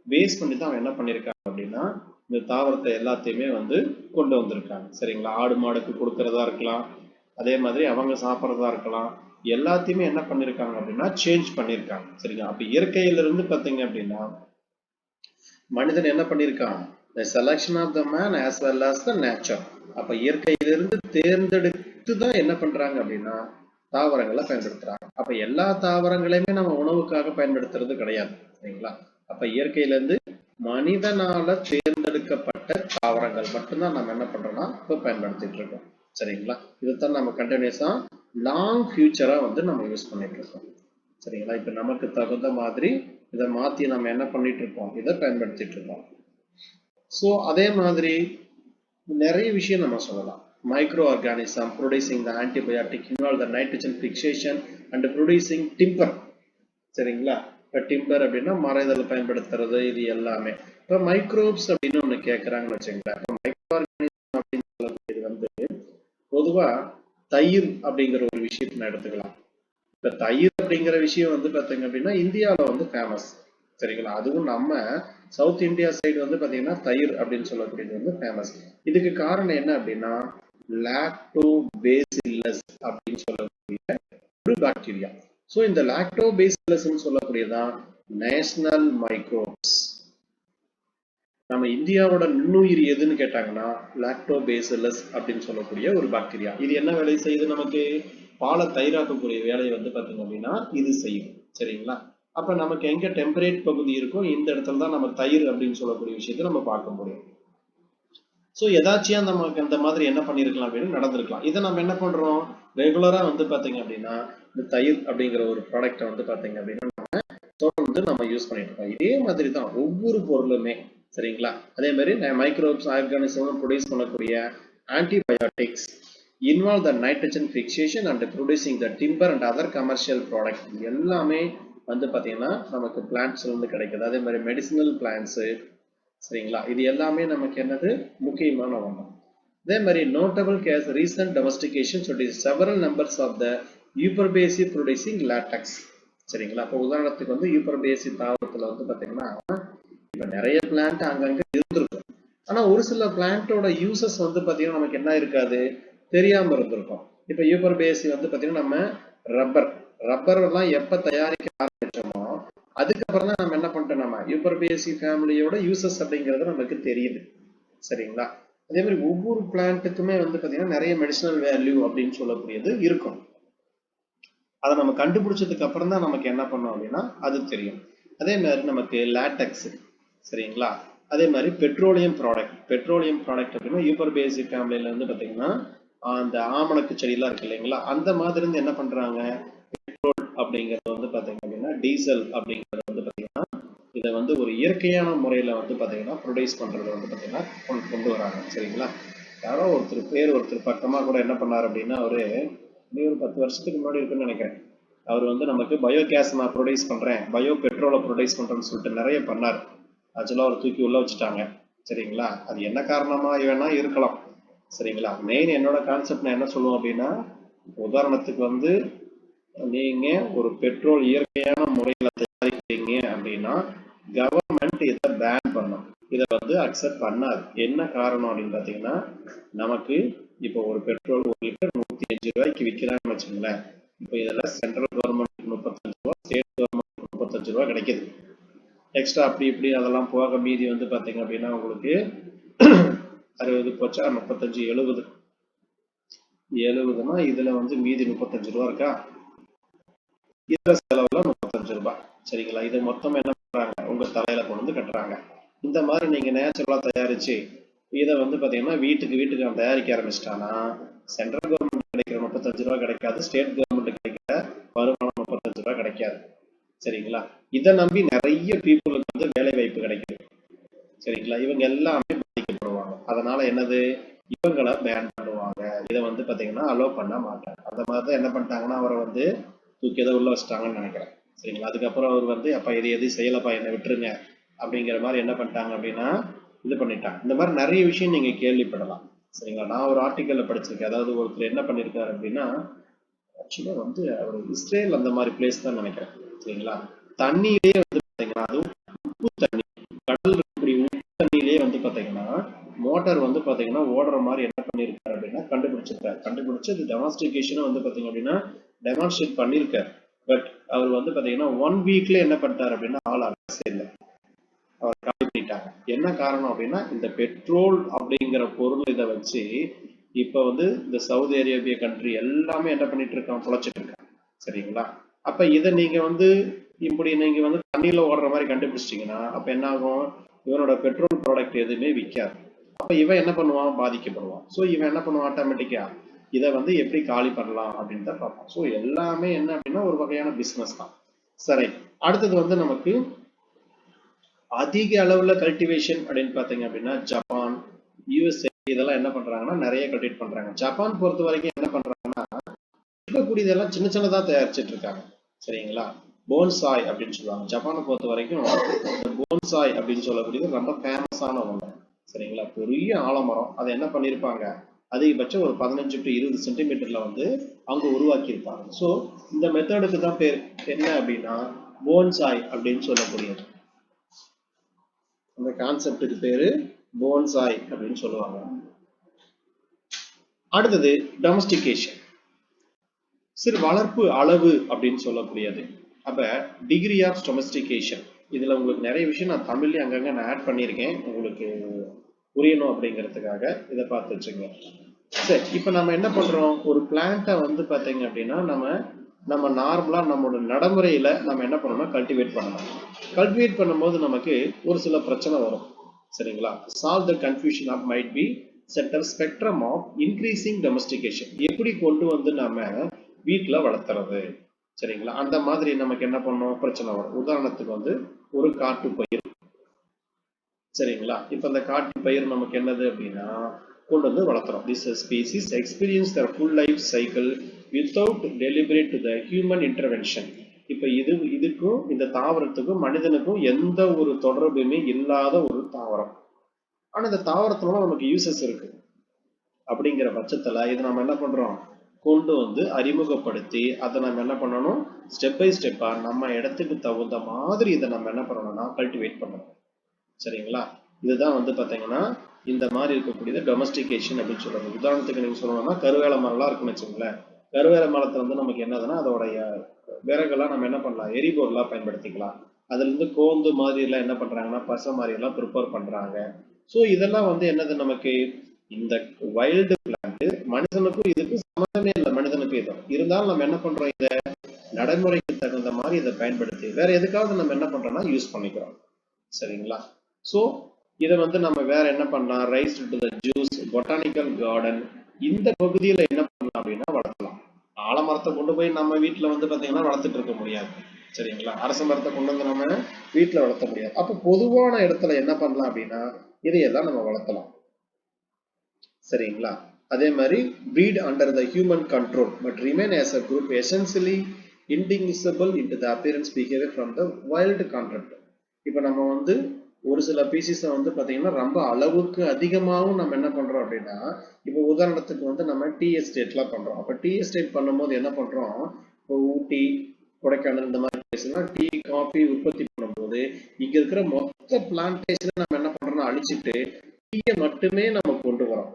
பேஸ் பண்ணி தான் அவன் என்ன பண்ணியிருக்காங்க அப்படின்னா இந்த தாவரத்தை எல்லாத்தையுமே வந்து கொண்டு வந்திருக்காங்க. சரிங்களா? ஆடு மாடுக்கு கொடுக்கறதா இருக்கலாம், அதே மாதிரி அவங்க சாப்பிட்றதா இருக்கலாம், எல்லாத்தையுமே என்ன பண்ணிருக்காங்க அப்படின்னா சேஞ்ச் பண்ணிருக்காங்க. சரிங்களா? அப்ப இயற்கையிலிருந்து பார்த்தீங்க அப்படின்னா மனிதன் என்ன பண்ணிருக்கான்? The selection of the man as well as the nature. அப்ப இயற்கையிலிருந்து தேர்ந்தெடுத்து தான் என்ன பண்றாங்க அப்படின்னா தாவரங்களை பயன்படுத்துறாங்க. அப்ப எல்லா தாவரங்களையுமே நம்ம உணவுக்காக பயன்படுத்துறது கிடையாது. சரிங்களா? அப்ப இயற்கையிலிருந்து மனிதனால தேர்ந்தெடுக்கப்பட்ட தாவரங்கள் மட்டும்தான் நம்ம என்ன பண்றோம்னா இப்ப பயன்படுத்திட்டு இருக்கோம். சரிங்களா? இதைத்தான் நம்ம கண்டினியூஸா லாங் ஃபியூச்சரா வந்து நம்ம யூஸ் பண்ணிட்டு இருக்கோம். சரிங்களா? இப்ப நமக்கு தகுந்த மாதிரி இதை மாத்தி நம்ம என்ன பண்ணிட்டு இருக்கோம், இதை பயன்படுத்திட்டு இருக்கோம். ஸோ அதே மாதிரி நிறைய விஷயம் நம்ம சொல்லலாம். Micro organism producing the antibiotic involve the nitrogen fixation and producing timber. சரிங்களா? இப்போ டிம்பர் அப்படின்னா மர பயன்படுத்துறது, இது எல்லாமே. இப்போ மைக்ரோப்ஸ் அப்படின்னு ஒன்று கேட்குறாங்கன்னு வச்சுங்களேன். இப்போ மைக்ரோ ஆர்கானிசம் அப்படின்னு சொல்லக்கூடியது வந்து பொதுவா தயிர் அப்படிங்கிற ஒரு விஷயத்த எடுத்துக்கலாம். இப்ப தயிர் அப்படிங்கிற விஷயம் வந்து பாத்தீங்க அப்படின்னா இந்தியாவில் வந்து ஃபேமஸ். சரிங்களா? அதுவும் நம்ம சவுத் இந்தியா சைடு வந்து பாத்தீங்கன்னா தயிர் அப்படின்னு சொல்லக்கூடியது வந்து ஃபேமஸ். இதுக்கு காரணம் என்ன அப்படின்னா லாக்டோபேசில்லஸ் அப்படின்னு சொல்லக்கூடிய ஒரு பாக்டீரியா. ஸோ இந்த லாக்டோபேசில்லஸ் சொல்லக்கூடியதான் நேஷனல் மைக்ரோப்ஸ். நம்ம இந்தியாவோட நுண்ணுயிர் எதுன்னு கேட்டாங்கன்னா லாக்டோபேசில்லஸ் அப்படின்னு சொல்லக்கூடிய ஒரு பாக்டீரியா. இது என்ன வேலை செய்யுது? நமக்கு பாலை தயிராக்கக்கூடிய வேலையை வந்து பார்த்தீங்க அப்படின்னா இது செய்யும். சரிங்களா? அப்ப நமக்கு எங்க டெம்பரேட் பகுதி இருக்கும் இந்த இடத்துல தான் நம்ம தயிர் அப்படின்னு சொல்லக்கூடிய விஷயத்தை நம்ம பார்க்க முடியும். ஸோ எதாச்சியா நமக்கு அந்த மாதிரி என்ன பண்ணிருக்கலாம் அப்படின்னு நடந்திருக்கலாம். இதை நம்ம என்ன பண்றோம், ரெகுலரா வந்து பாத்தீங்க அப்படின்னா இந்த தயிர் அப்படிங்கிற ஒரு ப்ராடக்டை வந்து பாத்தீங்க அப்படின்னா நம்ம தொடர்ந்து நம்ம யூஸ் பண்ணிட்டு இருக்கோம். இதே மாதிரி தான் ஒவ்வொரு பொருளுமே. சரிங்களா? அதே மாதிரி மைக்ரோப்ஸ் ஆர்கானிசம் ப்ரொடியூஸ் பண்ணக்கூடிய antibiotics involve the nitrogen fixation and producing the timber and other commercial products. எல்லாமே வந்து பாத்தீங்கன்னா நமக்கு பிளான்ட்ஸ்ல இருந்து கிடைக்குது. அதே மாதிரி மெடிசினல் பிளான்ட்ஸ். சரிங்களா? இது எல்லாமே நமக்கு என்னது முக்கியமான ஒன்று. அதே மாதிரி notable case recent domestication so it is several numbers of the Euphorbiaceae producing latex. சரிங்களா? அப்போ உதாரணத்துக்கு வந்து Euphorbiaceae தாவரத்துல வந்து பாத்தீங்கன்னா இப்ப நிறைய பிளான்ட் அங்கங்க இருந்திருக்கும். ஆனா ஒரு சில பிளான்ட்டோட யூசஸ் வந்து பாத்தீங்கன்னா நமக்கு என்ன இருக்காது, தெரியாம இருந்திருக்கும். இப்ப யூப்பர்பேசி வந்து பாத்தீங்கன்னா நம்ம ரப்பர் எல்லாம் எப்ப தயாரிக்க ஆரம்பிச்சோமோ அதுக்கப்புறம் தான் நம்ம என்ன பண்ணிட்டோம், நம்ம யூப்பர்பேசி ஃபேமிலியோட யூசஸ் அப்படிங்கிறது நமக்கு தெரியுது. சரிங்களா? அதே மாதிரி ஒவ்வொரு பிளான்ட்டுக்குமே வந்து பாத்தீங்கன்னா நிறைய மெடிசினல் வேல்யூ அப்படின்னு சொல்லக்கூடியது இருக்கும். அதை நம்ம கண்டுபிடிச்சதுக்கு அப்புறம் தான் நமக்கு என்ன பண்ணோம் அப்படின்னா அது தெரியும். அதே மாதிரி நமக்கு லேட்டெக்ஸ். சரிங்களா? அதே மாதிரி பெட்ரோலியம் ப்ராடக்ட் அப்படின்னா யூப்பர்பேசி ஃபேமிலியில இருந்து பாத்தீங்கன்னா அந்த ஆமணக்கு செடியெல்லாம் இருக்கு இல்லைங்களா, அந்த மாதிரி இருந்து என்ன பண்றாங்க பெட்ரோல் அப்படிங்கிறது வந்து பாத்தீங்க அப்படின்னா டீசல் அப்படிங்கிறது வந்து பாத்தீங்கன்னா இதை வந்து ஒரு இயற்கையான முறையில வந்து பாத்தீங்கன்னா ப்ரொடியூஸ் பண்றது வந்து பாத்தீங்கன்னா கொண்டு வராங்க. சரிங்களா? யாரோ ஒருத்தர் பக்கமா கூட என்ன பண்ணாரு அப்படின்னா ஒரு 10 வருஷத்துக்கு முன்னாடி இருக்குன்னு நினைக்கிறேன், அவர் வந்து நமக்கு பயோ கேஸ் நான் ப்ரொடியூஸ் பண்றேன், பயோ பெட்ரோலை ப்ரொடியூஸ் பண்றேன்னு சொல்லிட்டு நிறைய பண்ணார். ஆக்சுவலா அவர் தூக்கி உள்ள வச்சுட்டாங்க. சரிங்களா? அது என்ன காரணமா வேணா இருக்கலாம். சரிங்களா? மெயின் என்னோட கான்செப்ட் நான் என்ன சொல்லுவோம் அப்படின்னா, உதாரணத்துக்கு வந்து நீங்க ஒரு பெட்ரோல் இயற்கையான முறையில தயாரிக்கிறீங்க அப்படின்னா கவர்மெண்ட் இதை பேன் பண்ணும், இதை வந்து அக்செப்ட் பண்ணாது. என்ன காரணம் அப்படின்னு பாத்தீங்கன்னா நமக்கு இப்போ ஒரு பெட்ரோல் 1 லிட்டர் 105 ரூபாய்க்கு விற்கிறான்னு வச்சுங்களேன். இப்போ இதெல்லாம் சென்ட்ரல் கவர்மெண்ட் 35 ரூபா, ஸ்டேட் கவர்மெண்ட் 35 ரூபா கிடைக்குது. எக்ஸ்ட்ரா அப்படி இப்படி அதெல்லாம் போக மீதி வந்து பாத்தீங்க அப்படின்னா உங்களுக்கு 60 போச்சா 35 70னா இதுல வந்து மீதி 35 ரூபா இருக்கா, இதர செலவுல 35 ரூபாய். சரிங்களா? இது மொத்தம் என்ன பண்றாங்க, உங்க தலையில கொண்டு வந்து கட்டுறாங்க. இந்த மாதிரி நீங்க நேச்சுரலா தயாரிச்சு இதை வந்து பாத்தீங்கன்னா வீட்டுக்கு அவன் தயாரிக்க ஆரம்பிச்சிட்டானா சென்ட்ரல் கவர்மெண்ட் கிடைக்கிற 35 ரூபாய் கிடைக்காது, ஸ்டேட் கவர்மெண்ட் கிடைக்கிற வருமானம் 35 ரூபாய் கிடைக்காது. சரிங்களா? இதை நம்பி நிறைய பீப்புளுக்கு வந்து வேலை வாய்ப்பு கிடைக்குது. சரிங்களா? இவங்க எல்லாமே பாதிக்கப்படுவாங்க. அதனால என்னது, இவங்களை பேன் பண்ணுவாங்க. இதை வந்து பாத்தீங்கன்னா அலோவ் பண்ண மாட்டாங்க. அந்த மாதிரிதான் என்ன பண்ணிட்டாங்கன்னா அவரை வந்து தூக்கி எதை உள்ள வச்சிட்டாங்கன்னு நினைக்கிறேன். சரிங்களா? அதுக்கப்புறம் அவர் வந்து அப்ப எது செய்யலப்பா என்னை விட்டுருங்க அப்படிங்கிற மாதிரி என்ன பண்ணிட்டாங்க அப்படின்னா இது பண்ணிட்டாங்க. இந்த மாதிரி நிறைய விஷயம் நீங்க கேள்விப்படலாம். சரிங்களா? நான் ஒரு ஆர்டிக்கல்ல படிச்சிருக்கேன். அதாவது ஒருத்தர் என்ன பண்ணிருக்காரு அப்படின்னா ஆக்சுவலா வந்து அவர் இஸ்ரேல் அந்த மாதிரி பிளேஸ் தான் நினைக்கிறேன். சரிங்களா? தண்ணியிலேயே வந்து பாத்தீங்கன்னா அதுவும் உப்பு தண்ணி, கடல் இருக்கக்கூடிய உப்பு தண்ணியிலேயே வந்து பாத்தீங்கன்னா பாத்தீங்கன்னா ஓடுற மாதிரி என்ன பண்ணிருக்காரு அப்படின்னா கண்டுபிடிச்சிருக்காரு. கண்டுபிடிச்சு அது டெமான்ஸ்ட்ரேஷன் வந்து பாத்தீங்க அப்படின்னா டெமான்ஸ்ட்ரேட் பண்ணிருக்காரு. பட் அவர் வந்து பாத்தீங்கன்னா 1 வீக்ல என்ன பண்ணிட்டாரு அப்படின்னா ஆள் அரசே இல்லை, அவர் காலி பண்ணிட்டாங்க. என்ன காரணம் அப்படின்னா இந்த பெட்ரோல் அப்படிங்கிற பொருள் இதை வச்சு இப்ப வந்து இந்த சவுதி அரேபியா கண்ட்ரி எல்லாமே என்ன பண்ணிட்டு இருக்கான், பொழைச்சிட்டு இருக்காங்க. சரிங்களா? அப்ப இதை நீங்க வந்து இப்படி நீங்க வந்து தண்ணியில ஓடுற மாதிரி கண்டுபிடிச்சிட்டீங்கன்னா அப்ப என்ன ஆகும், இவனோட பெட்ரோல் ப்ராடக்ட் எதுவுமே விற்காது. அப்ப இவன் என்ன பண்ணுவான், பாதிக்கப்படுவான். ஸோ இவன் என்ன பண்ணுவான், ஆட்டோமேட்டிக்கா இதை வந்து எப்படி காலி பண்ணலாம் அப்படின்னு தான் பார்ப்போம். ஸோ எல்லாமே என்ன அப்படின்னா ஒரு வகையான பிசினஸ் தான். சரி, அடுத்தது வந்து நமக்கு அதிக அளவுல கல்டிவேஷன் அப்படின்னு பாத்தீங்க அப்படின்னா ஜப்பான், யூஎஸ்ஏ இதெல்லாம் என்ன பண்றாங்கன்னா நிறைய கல்டிவேட் பண்றாங்க. ஜப்பான் பொறுத்த வரைக்கும் என்ன பண்றாங்கன்னா இருக்கக்கூடியதெல்லாம் சின்ன சின்னதா தயாரிச்சுட்டு இருக்காங்க. சரிங்களா? போன்சாய் அப்படின்னு சொல்லுவாங்க. ஜப்பானை பொறுத்த வரைக்கும் போன்சாய் அப்படின்னு சொல்லக்கூடியது ரொம்ப ஃபேமஸான ஒன்று. சரிங்களா? பெரிய ஆலமரம் அதை என்ன பண்ணிருப்பாங்க, அதிகபட்சம் ஒரு 15 to 20 சென்டிமீட்டர்ல வந்து அவங்க உருவாக்கி இருப்பாங்க. ஸோ இந்த மெத்தடுக்கு தான் பேர் என்ன அப்படின்னா போன்சாய் அப்படின்னு சொல்லக்கூடியது. அந்த கான்செப்டுக்கு பேரு போன்சாய் அப்படின்னு சொல்லுவாங்க. அடுத்தது டொமஸ்டிகேஷன், சரி வளர்ப்பு அளவு அப்படின்னு சொல்லக்கூடியது. அப்ப டிகிரி ஆஃப் டொமஸ்டிகேஷன், இதுல உங்களுக்கு நிறைய விஷயம் நான் தமிழ்லயே அங்கங்க நான் ஆட் பண்ணியிருக்கேன், உங்களுக்கு புரியணும் அப்படிங்கிறதுக்காக இதை பார்த்து வச்சுங்க. சரி, இப்ப நம்ம என்ன பண்றோம், ஒரு பிளான்ட்டை வந்து பாத்தீங்க அப்படின்னா நம்ம நார்மலா நம்மளோட நடைமுறையில நம்ம என்ன பண்ணணும்னா கல்டிவேட் பண்ணணும். கல்டிவேட் பண்ணும்போது நமக்கு ஒரு சில பிரச்சனை வரும். சரிங்களா? Solve the confusion of might be centre spectrum of increasing domestication, எப்படி கொண்டு வந்து நம்ம வீட்டுல வளர்த்துறது. சரிங்களா? அந்த மாதிரி நமக்கு என்ன பண்ணும், பிரச்சனை வரும். உதாரணத்துக்கு வந்து ஒரு காட்டு பயிர். சரிங்களா? இப்ப இந்த காட்டு பயிர் நமக்கு என்னது அப்படின்னா கொண்டு வந்து வளர்த்துறோம். This species experience their full life cycle without deliberate to the human intervention. இப்ப இதுக்கும் இந்த தாவரத்துக்கும் மனிதனுக்கும் எந்த ஒரு தொடர்புமே இல்லாத ஒரு தாவரம். ஆனா இந்த தாவரத்துல நமக்கு யூசஸ் இருக்கு. அப்படிங்கிற பட்சத்துல இது நம்ம என்ன பண்றோம், கொண்டு வந்து அறிமுகப்படுத்தி அதை நம்ம என்ன பண்ணணும், ஸ்டெப் பை ஸ்டெப்பா நம்ம இடத்துக்கு தகுந்த மாதிரி இதை நம்ம என்ன பண்ணணும்னா கல்டிவேட் பண்ணணும். சரிங்களா? இதுதான் வந்து பாத்தீங்கன்னா இந்த மாதிரி இருக்கக்கூடியது டொமஸ்டிகேஷன் அப்படின்னு சொல்றாங்க. உதாரணத்துக்கு நீங்க சொல்லணும்னா கருவேல மரம்லாம் இருக்குன்னு வச்சுங்களேன். கருவேல மரத்துல வந்து நமக்கு என்னதுன்னா அதோடைய விறகெல்லாம் நம்ம என்ன பண்ணலாம், எரிபொருளா பயன்படுத்திக்கலாம். அதுல இருந்து கோந்து மாதிரி எல்லாம் என்ன பண்றாங்கன்னா பசை மாதிரி எல்லாம் ப்ரிப்பேர் பண்றாங்க. ஸோ இதெல்லாம் வந்து என்னது, நமக்கு இந்த வைல்டு பிளான்ட் மனிதனுக்கும் இதுக்கு சம்மந்தமே இல்லை, மனிதனுக்கு இது இருந்தாலும் நம்ம என்ன பண்றோம், இதை நடைமுறைக்கு தகுந்த மாதிரி இதை பயன்படுத்தி வேற எதுக்காவது நம்ம என்ன பண்றோம்னா யூஸ் பண்ணிக்கிறோம். சரிங்களா? ஸோ இதை வந்து நம்ம வேற என்ன பண்ணலாம், rice to the juice, botanical garden இந்த பகுதியில என்ன பண்ணலாம் அப்படின்னா வளர்க்கலாம். ஆலமரத்தை கொண்டு போய் நம்ம வீட்டுல வந்து பாத்தீங்கன்னா வளர்த்துட்டு இருக்க முடியாது. சரிங்களா? அரச மரத்தை கொண்டு வந்து நம்ம வீட்டுல வளர்த்த முடியாது. அப்ப பொதுவான இடத்துல என்ன பண்ணலாம் அப்படின்னா இதையெல்லாம் நம்ம வளர்த்தலாம். சரிங்களா? அதே மாதிரி breed under the human control but remain as a group essentially indistinguishable into the appearance behavior from the wild concept. இப்ப நம்ம வந்து ஒரு சில பீசிஸை வந்து பாத்தீங்கன்னா ரொம்ப அளவுக்கு அதிகமாகவும் நம்ம என்ன பண்றோம் அப்படின்னா, இப்போ உதாரணத்துக்கு வந்து நம்ம டீ எஸ்டேட்லாம் பண்றோம். அப்ப டீ எஸ்டேட் பண்ணும்போது என்ன பண்றோம், இப்போ ஊட்டி, கொடைக்கானல் இந்த மாதிரி பிளேஸ்லாம் டீ காஃபி உற்பத்தி பண்ணும்போது இங்க இருக்கிற மொத்த பிளான்டேஷனை நம்ம என்ன பண்றோம்னா அழிச்சிட்டு டீயை மட்டுமே நம்ம கொண்டு வரோம்.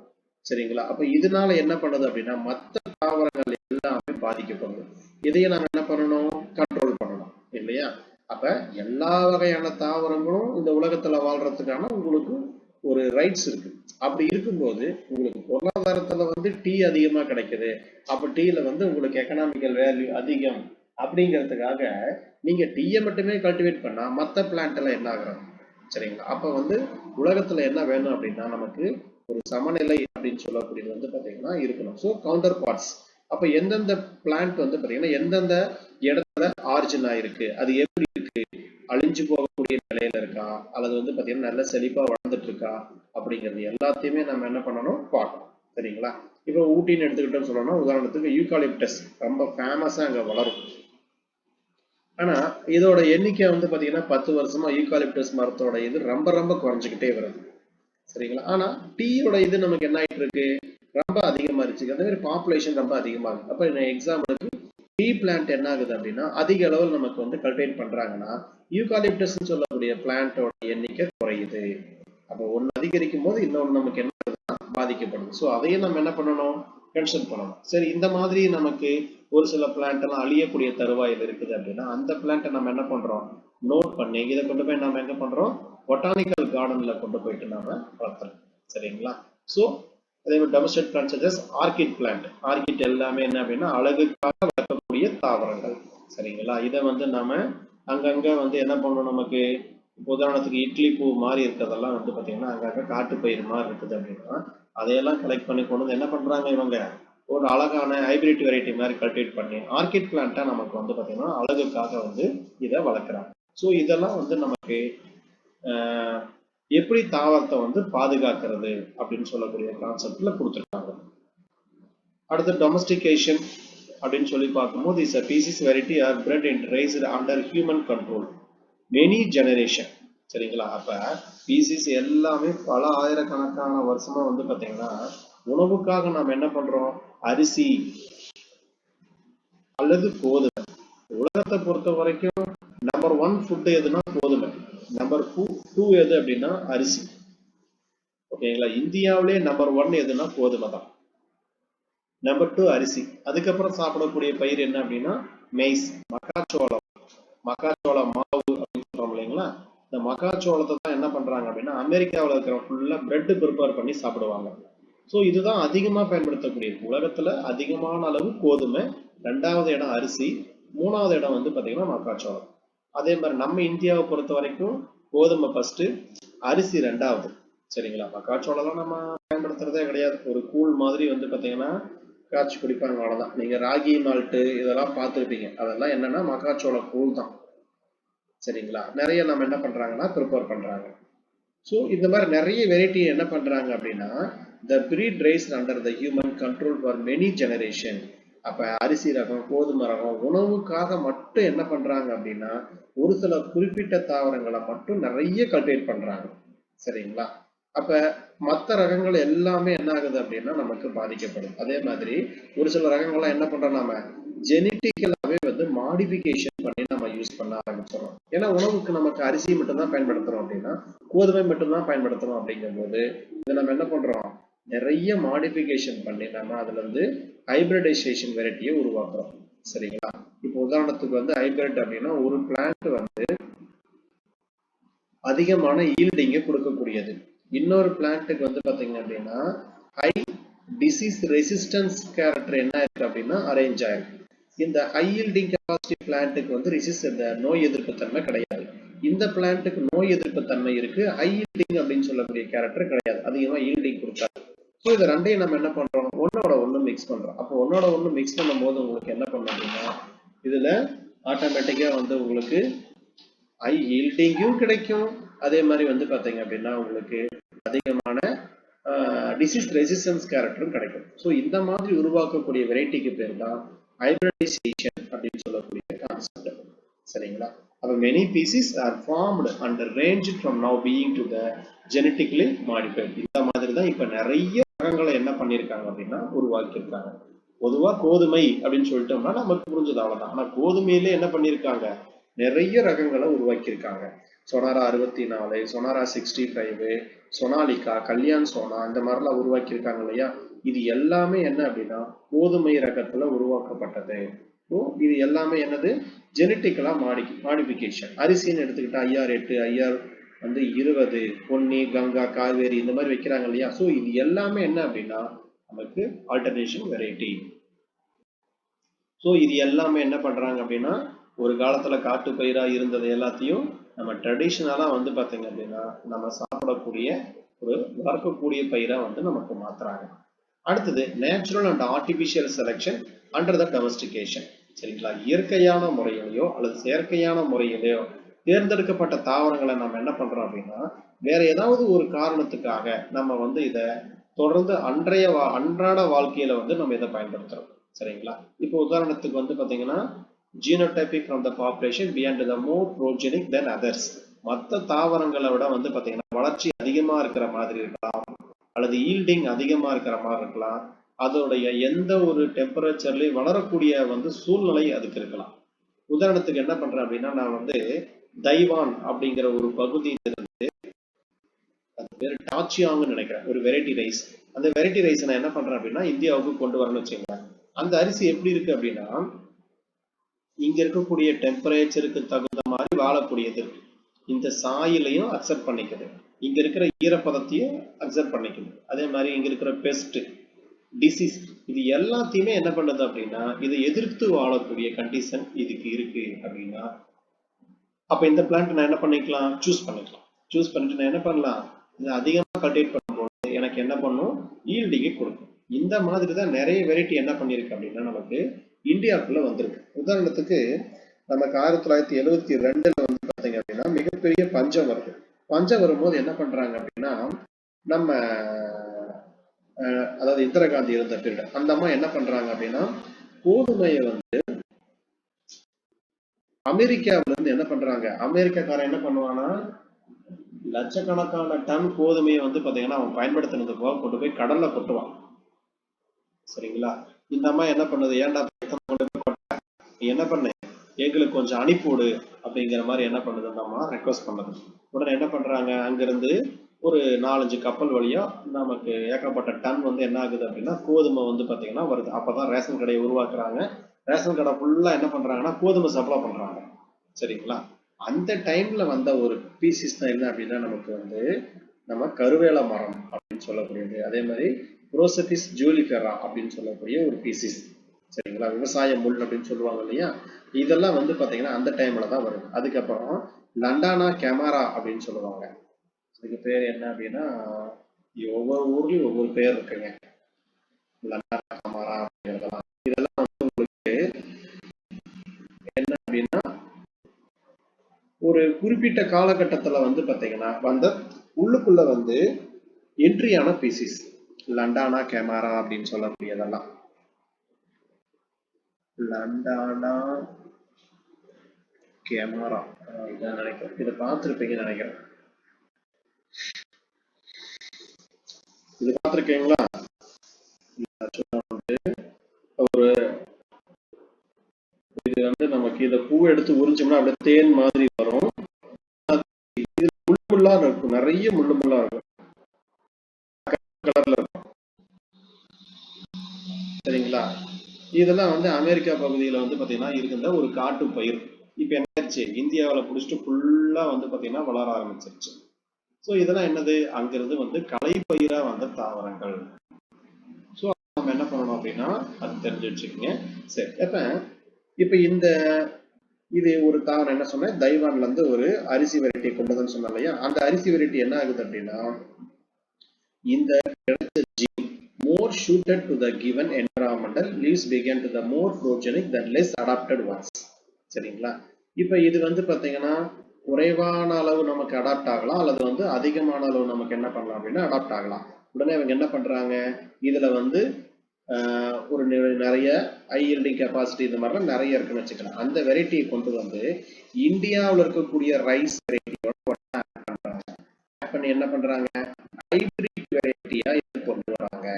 சரிங்களா? அப்ப இதனால என்ன பண்ணுது அப்படின்னா மற்ற தாவரங்கள் எல்லாமே பாதிக்கப்படுது. இதையே நம்ம என்ன பண்ணணும், கண்ட்ரோல் பண்ணணும் இல்லையா? அப்ப எல்லா வகையான தாவரங்களும் இந்த உலகத்துல வாழ்றதுக்கான உங்களுக்கு ஒரு ரைட்ஸ் இருக்கு. அப்படி இருக்கும்போது உங்களுக்கு பொருளாதாரத்துல வந்து டீ அதிகமா கிடைக்குது, அப்ப டீல வந்து உங்களுக்கு எக்கனாமிக்கல் வேல்யூ அதிகம் அப்படிங்கிறதுக்காக நீங்க டீயை மட்டுமே கல்டிவேட் பண்ணா மற்ற பிளான்ட் எல்லாம் என்ன ஆகுறோம். சரிங்களா? அப்ப வந்து உலகத்துல என்ன வேணும் அப்படின்னா நமக்கு ஒரு சமநிலை அப்படின்னு சொல்லக்கூடியது வந்து பாத்தீங்கன்னா இருக்கணும். So counter parts. அப்ப எந்தெந்த பிளான்ட் வந்து பாத்தீங்கன்னா எந்தெந்த இடத்துல ஆரிஜின் ஆயிருக்கு, அது எப்படி இருக்கு, அழிஞ்சு போகக்கூடிய நிலையில இருக்கா அல்லது வந்து பாத்தீங்கன்னா நல்ல செழிப்பா வளர்ந்துட்டு இருக்கா அப்படிங்கிறது எல்லாத்தையுமே நம்ம என்ன பண்ணணும், பார்க்கணும். சரிங்களா? இப்போ ஊட்டின்னு எடுத்துக்கிட்டோம்னு சொல்லணும்னா உதாரணத்துக்கு யூகாலிப்டஸ் ரொம்ப ஃபேமஸா அங்க வளரும். ஆனா இதோட எண்ணிக்கை வந்து பாத்தீங்கன்னா 10 வருஷமா யூகாலிப்டஸ் மரத்தோட இது ரொம்ப ரொம்ப குறைஞ்சுக்கிட்டே வருது. சரிங்களா? ஆனா டீயோட இது நமக்கு என்ன ஆயிட்டு இருக்கு, ரொம்ப அதிகமா இருந்துச்சு. அதே மாதிரி பாப்புலேஷன் ரொம்ப அதிகமா இருக்கு. அப்ப எக்ஸாம்பிளுக்கு டீ பிளான்ட் என்ன ஆகுது அப்படின்னா அதிக அளவில் நமக்கு வந்து கல்டிவேட் பண்றாங்கன்னா யூகாலிப்டஸ் சொல்லக்கூடிய பிளான்டோட எண்ணிக்கை குறையுது. அப்போ ஒன்னு அதிகரிக்கும் போது இன்னொன்னு நமக்கு என்ன பாதிக்கப்படுது. ஸோ அதையும் நம்ம என்ன பண்ணணும், கன்சிடர் பண்ணணும். சரி, இந்த மாதிரி நமக்கு ஒரு சில பிளான்ட் எல்லாம் அழியக்கூடிய தருவாயில் இருக்குது அப்படின்னா அந்த பிளான்ட்டை நம்ம என்ன பண்றோம், நோட் பண்ணி இதை கொண்டு போய் நம்ம எங்க பண்றோம், பொட்டானிக்கல் கார்டன்ல கொண்டு போயிட்டு நாம வளர்த்துறோம். சரிங்களா? ஸோ அதே மாதிரி domestic plant such as orchid plant. Orchid எல்லாமே என்ன அப்படின்னா அழகுக்காக வளர்க்கக்கூடிய தாவரங்கள். சரிங்களா? இதை வந்து நாம அங்கங்க வந்து என்ன பண்ணணும், நமக்கு உதாரணத்துக்கு இட்லி பூ மாதிரி இருக்கிறதெல்லாம் வந்து பாத்தீங்கன்னா அங்கங்க காட்டு பயிர் மாதிரி இருக்குது அப்படின்னா அதையெல்லாம் கலெக்ட் பண்ணி கொண்டு வந்து என்ன பண்றாங்க இவங்க, ஒரு அழகான ஹைபிரிட் வெரைட்டி மாதிரி கல்டிவேட் பண்ணி ஆர்கிட் பிளான்ட்டா நமக்கு வந்து பாத்தீங்கன்னா அழகுக்காக வந்து இதை வளர்க்குறாங்க. ஸோ இதெல்லாம் வந்து நமக்கு எப்படி தாவரத்தை வந்து பாதுகாக்கிறது அப்படின்னு சொல்லக்கூடிய கான்செப்ட்ல கொடுத்துருக்காங்க. அடுத்து டொமஸ்டிகேஷன் அப்படின்னு சொல்லி பார்க்கும்போது is a species variety are bred and raised under human control many generation. சரிங்களா? அப்ப பீசிஸ் எல்லாமே பல ஆயிரக்கணக்கான வருஷமா வந்து பாத்தீங்கன்னா உணவுக்காக நாம் என்ன பண்றோம், அரிசி அல்லது கோதுமை. உலகத்தை பொறுத்த வரைக்கும் நம்பர் 1 ஃபுட் எதுனா கோதுமை, நம்பர் 2 எது அப்படின்னா அரிசி. ஓகேங்களா? இந்தியாவிலே நம்பர் 1 எதுனா கோதுமை தான், நம்பர் 2 அரிசி. அதுக்கப்புறம் சாப்பிடக்கூடிய பயிர் என்ன அப்படின்னா மெய்ஸ், மக்காச்சோளம். மக்காச்சோள மாவு அப்படின்னு சொல்றோம் இல்லைங்களா? இந்த மக்காச்சோளத்தை தான் என்ன பண்றாங்க அப்படின்னா அமெரிக்காவில் இருக்கிற ஃபுல்லா பிரெட் ப்ரிப்பேர் பண்ணி சாப்பிடுவாங்க. ஸோ இதுதான் அதிகமா பயன்படுத்தக்கூடியது. உலகத்துல அதிகமான அளவு கோதுமை, 2வது இடம் அரிசி, 3வது இடம் வந்து பாத்தீங்கன்னா மக்காச்சோளம். அதே மாதிரி நம்ம இந்தியாவை பொறுத்த வரைக்கும் கோதுமை ஃபர்ஸ்ட், அரிசி 2வது. சரிங்களா? மக்காச்சோளம்லாம் நம்ம பயன்படுத்துறதே கிடையாது. ஒரு கூழ் மாதிரி வந்து பாத்தீங்கன்னா காய்ச்சி குடிப்பாங்க, அவ்வளவுதான். நீங்க ராகி மால்ட்டு இதெல்லாம் பார்த்துருப்பீங்க, அதெல்லாம் என்னன்னா மக்காச்சோள கூழ் தான். சரிங்களா? நிறைய நம்ம என்ன பண்றாங்கன்னா ப்ரிப்பேர் பண்றாங்க. ஸோ இந்த மாதிரி நிறைய வெரைட்டி என்ன பண்றாங்க அப்படின்னா the breed raised under the human control for many generation. அப்ப அரிசி ரகம், கோதுமை ரகம் உணவுக்காக மட்டும் என்ன பண்றாங்க அப்படின்னா ஒரு சில குறிப்பிட்ட தாவரங்களை மட்டும் நிறைய கல்டிவேட் பண்றாங்க. சரிங்களா? அப்ப மற்ற ரகங்கள் எல்லாமே என்ன ஆகுது அப்படின்னா நமக்கு பாதிக்கப்படும். அதே மாதிரி ஒரு சில ரகங்கள்லாம் என்ன பண்றோம், நாம ஜெனட்டிக்கலாவே வந்து மாடிஃபிகேஷன் பண்ணி நம்ம யூஸ் பண்ண ஆரம்பிச்சிடறோம். ஏன்னா உணவுக்கு நமக்கு அரிசி மட்டும்தான் பயன்படுத்துறோம் அப்படின்னா கோதுமை மட்டும்தான் பயன்படுத்துறோம். அப்படிங்கும் போது இதை நம்ம என்ன பண்றோம், நிறைய மாடிஃபிகேஷன் பண்ணி நம்ம அதுல இருந்து ஹைபிரிடைசேஷன் வெரைட்டியை உருவாக்குறோம். சரிங்களா? இப்போ உதாரணத்துக்கு வந்து ஹைபிரிட் அப்படின்னா ஒரு பிளான்ட் வந்து அதிகமான ஈல்டிங்கை கொடுக்கக்கூடியது. இன்னொரு பிளான்ட்டுக்கு வந்து பாத்தீங்க அப்படின்னா ஹை டிசீஸ் ரெசிஸ்டன்ஸ் கேரக்டர் என்ன இருக்கு அப்படின்னா அரேஞ்ச் ஆயிருக்கு. இந்த ஹை ஈல்டிங் கெபாசிட்டி பிளான்ட்டுக்கு வந்து இந்த நோய் எதிர்ப்பு தன்மை கிடையாது. இந்த பிளான்ட்டுக்கு நோய் எதிர்ப்பு தன்மை இருக்கு, ஹை ஈல்டிங் அப்படின்னு சொல்லக்கூடிய கேரக்டர் கிடையாது, அதிகமா ஈல்டிங் கொடுக்காது. ஸோ இது ரெண்டையும் நம்ம என்ன பண்றோம், ஒன்னோட ஒண்ணு மிக்ஸ் பண்றோம். அப்போ ஒன்னோட ஒண்ணு மிக்ஸ் பண்ணும் போது உங்களுக்கு என்ன பண்ணும் அப்படின்னா இதுல ஆட்டோமேட்டிக்கா வந்து உங்களுக்கு ஹை ஈல்டிங்கும் கிடைக்கும், அதே மாதிரி வந்து பாத்தீங்க அப்படின்னா உங்களுக்கு அதிகமான டிசீஸ் ரெசிஸ்டன்ஸ் கேரக்டரும் கிடைக்கும். ஸோ இந்த மாதிரி உருவாக்கக்கூடிய வெரைட்டிக்கு பேர் தான் ஹைபிரிடைசேஷன் அப்படின்னு சொல்லக்கூடிய கான்செப்ட். சரிங்களா? அப்ப many species are formed and ranged from now being to the genetically modified. இந்த மாதிரி தான் இப்ப நிறைய ரகங்களை என்ன பண்ணிருக்காங்க அப்படின்னா உருவாக்கியிருக்காங்க. பொதுவா கோதுமை அப்படின்னு சொல்லிட்டோம்னா நமக்கு புரிஞ்சது அவ்வளவுதான். ஆனா கோதுமையிலே என்ன பண்ணிருக்காங்க, நிறைய ரகங்களை உருவாக்கியிருக்காங்க. சொனாரா 64, சொனாரா 65, சொனாலிகா, கல்யாண் சோனா, இந்த மாதிரிலாம் உருவாக்கியிருக்காங்க இல்லையா? இது எல்லாமே என்ன அப்படின்னா கோதுமை ரகத்துல உருவாக்கப்பட்டது. இது எல்லாமே என்னது, ஜெனட்டிக்கலா மாடிஃபிகேஷன். அரிசின்னு எடுத்துக்கிட்டா IR8, IR வந்து 20, பொன்னி, கங்கா, காவேரி இந்த மாதிரி வைக்கிறாங்க இல்லையா? ஸோ இது எல்லாமே என்ன அப்படின்னா நமக்கு ஆல்டர்னேஷன் வெரைட்டி. ஸோ இது எல்லாமே என்ன பண்றாங்க அப்படின்னா ஒரு காலத்துல காட்டு பயிரா இருந்தது எல்லாத்தையும் நம்ம ட்ரெடிஷனலா வந்து பாத்தீங்க அப்படின்னா நம்ம சாப்பிடக்கூடிய ஒரு வளர்க்கக்கூடிய பயிரா வந்து நமக்கு மாத்துறாங்க. அடுத்தது natural and artificial selection under the domestication. சரிங்களா? இயற்கையான முறையிலையோ அல்லது செயற்கையான முறையிலையோ தேர்ந்தெடுக்கப்பட்ட தாவரங்களை நம்ம என்ன பண்றோம் அப்படின்னா வேற ஏதாவது ஒரு காரணத்துக்காக நம்ம வந்து இதை தொடர்ந்து அன்றாட வாழ்க்கையில வந்து நம்ம இதை பயன்படுத்துறோம். சரிங்களா? இப்போ உதாரணத்துக்கு வந்து பாத்தீங்கன்னா genotypic from the population beyond the more progenic than others. மற்ற தாவரங்களை விட வந்து பாத்தீங்கன்னா வளர்ச்சி அதிகமா இருக்கிற மாதிரி இருக்கலாம், அல்லது ஈல்டிங் அதிகமா இருக்கிற மாதிரி இருக்கலாம், அதோடைய எந்த ஒரு டெம்பரேச்சர்லயும் வளரக்கூடிய வந்து சூழ்நிலை அதுக்கு இருக்கலாம். உதாரணத்துக்கு என்ன பண்றேன் அப்படின்னா நான் வந்து தைவான் அப்படிங்கிற ஒரு பகுதியிலிருந்து, அது பேரு டாச்சியாங்னு நினைக்கிறேன், ஒரு வெரைட்டி ரைஸ், அந்த வெரைட்டி ரைஸ் நான் என்ன பண்றேன் அப்படின்னா இந்தியாவுக்கு கொண்டு வரணும்னு வச்சுக்கோங்க. அந்த அரிசி எப்படி இருக்கு அப்படின்னா இங்க இருக்கக்கூடிய டெம்பரேச்சருக்கு தகுந்த மாதிரி வாழக்கூடியது. இந்த சாயிலையும் அக்செப்ட் பண்ணிக்குது, இங்க இருக்கிற ஈரப்பதத்தையும் அக்செப்ட் பண்ணிக்குது, அதே மாதிரி இங்க இருக்கிற பெஸ்ட் டிசீஸ் இது எல்லாத்தையுமே என்ன பண்ணுது அப்படின்னா இதை எதிர்த்து வாழக்கூடிய கண்டிஷன் இதுக்கு இருக்கு அப்படின்னா அப்ப இந்த பிளான்ட் நான் என்ன பண்ணிக்கலாம், சூஸ் பண்ணிக்கலாம். சூஸ் பண்ணிட்டு நான் என்ன பண்ணலாம், இது அதிகமா கல்டிவேட் பண்ணும்போது எனக்கு என்ன பண்ணும், ஈல்டிங்கை கொடுக்கும். இந்த மாதிரி தான் நிறைய வெரைட்டி என்ன பண்ணிருக்கு அப்படின்னா நமக்கு இந்தியாவுக்குள்ள வந்திருக்கு. உதாரணத்துக்கு நமக்கு 1972 வந்து பாத்தீங்க அப்படின்னா மிகப்பெரிய பஞ்சம் வருது. பஞ்சம் வரும்போது என்ன பண்றாங்க அப்படின்னா நம்ம அதாவது இந்திரா காந்தி இருந்த பீரியட் அந்த அம்மா என்ன பண்றாங்க அப்படின்னா கோதுமையை வந்து அமெரிக்காவில இருந்து என்ன பண்றாங்க, அமெரிக்காக்காரன் என்ன பண்ணுவானா லட்சக்கணக்கான டன் கோதுமையை வந்து பாத்தீங்கன்னா அவன் பயன்படுத்தினது போக கொண்டு போய் கடல்ல கொட்டுவான். சரிங்களா, இந்த அம்மா என்ன பண்ணுது, ஏன்டா என்ன பண்ண எங்களுக்கு கொஞ்சம் அனுப்பிவிடு அப்படிங்கிற மாதிரி என்ன பண்ணுது அந்த அம்மா ரெக்வஸ்ட் பண்ணுது. உடனே என்ன பண்றாங்க, அங்கிருந்து ஒரு 4-5 கப்பல் வழியா நமக்கு ஏகப்பட்ட டன் வந்து என்ன ஆகுது அப்படின்னா கோதுமை வந்து பாத்தீங்கன்னா வருது. அப்பதான் ரேஷன் கடையை உருவாக்குறாங்க. ரேஷன் கடை ஃபுல்லா என்ன பண்றாங்கன்னா கோதுமை சப்ளை பண்றாங்க. சரிங்களா, அந்த டைம்ல வந்த ஒரு பீசிஸ் தான் என்ன அப்படின்னா நமக்கு வந்து நம்ம கருவேல மரம் அப்படின்னு சொல்லக்கூடியது, அதே மாதிரி புரோசபிஸ் ஜூலிஃபெரா அப்படின்னு சொல்லக்கூடிய ஒரு பீசிஸ். சரிங்களா, விவசாய முள் அப்படின்னு சொல்லுவாங்க இல்லையா, இதெல்லாம் வந்து பாத்தீங்கன்னா அந்த டைம்ல தான் வருது. அதுக்கப்புறம் லண்டானா கேமரா அப்படின்னு சொல்லுவாங்க. இதுக்கு பேர் என்ன அப்படின்னா ஒவ்வொரு ஊர்லயும் ஒவ்வொரு பேர் இருக்குங்க. லண்டானா கேமரா அப்படிங்கிறதெல்லாம் இதெல்லாம் வந்து உங்களுக்கு என்ன அப்படின்னா ஒரு குறிப்பிட்ட காலகட்டத்துல வந்து பாத்தீங்கன்னா வந்த உள்ளுக்குள்ள வந்து என்ட்ரியான பீசிஸ் லண்டானா கேமரா அப்படின்னு சொல்லக்கூடியதெல்லாம். லண்டானா கேமரா இதான் நினைக்கிறேன், இதை பார்த்துருப்பீங்கன்னு நினைக்கிறேன். இது பார்த்துருக்கீங்களா, ஒரு இது வந்து நமக்கு இதை பூ எடுத்து உறிஞ்சோம்னா அப்படியே தேன் மாதிரி வரும். இது முள்ளுமுள்ளா இருக்கும், நிறைய முள்ளுமுள்ளா இருக்கும், கலர்ல இருக்கும். சரிங்களா, இதெல்லாம் வந்து அமெரிக்கா பகுதியில வந்து பாத்தீங்கன்னா இருக்கின்ற ஒரு காட்டு பயிர். இப்ப என்னாச்சு, இந்தியாவில் பிடிச்சிட்டு ஃபுல்லா வந்து பாத்தீங்கன்னா வளர ஆரம்பிச்சிருச்சு. ஸோ இதெல்லாம் என்னது, அங்கிருந்து வந்து கலை பயிரா வந்த தாவரங்கள். ஸோ நம்ம என்ன பண்ணணும் அப்படின்னா அது தெரிஞ்சு வச்சுக்கோங்க. சரி, இப்ப இந்த இது ஒரு தாவரம் என்ன சொன்னேன், தைவான்ல இருந்து ஒரு அரிசி வெரைட்டி கொண்டதுன்னு சொன்னேன் இல்லையா, அந்த அரிசி வெரைட்டி என்ன ஆகுது அப்படின்னா இந்த more suited to the given environmental leaves began to the more progenic than less adapted ones. சரிங்களா, இப்ப இது வந்து பாத்தீங்கன்னா குறைவான அளவு நமக்கு அடாப்ட் ஆகலாம், அல்லது வந்து அதிகமான அளவு நமக்கு என்ன பண்ணலாம் அப்படின்னா அடாப்ட் ஆகலாம். உடனே அவங்க என்ன பண்றாங்க, இதுல வந்து ஒரு நிறைய ஹை yielding கெப்பாசிட்டி இந்த மாதிரிலாம் நிறைய இருக்குன்னு வச்சுக்கலாம். அந்த வெரைட்டியை கொண்டு வந்து இந்தியாவில் இருக்கக்கூடிய ரைஸ் வெரைட்டியோட பண்ணி என்ன பண்றாங்க, ஹைபிரிட் வெரைட்டியா கொண்டு வராங்க.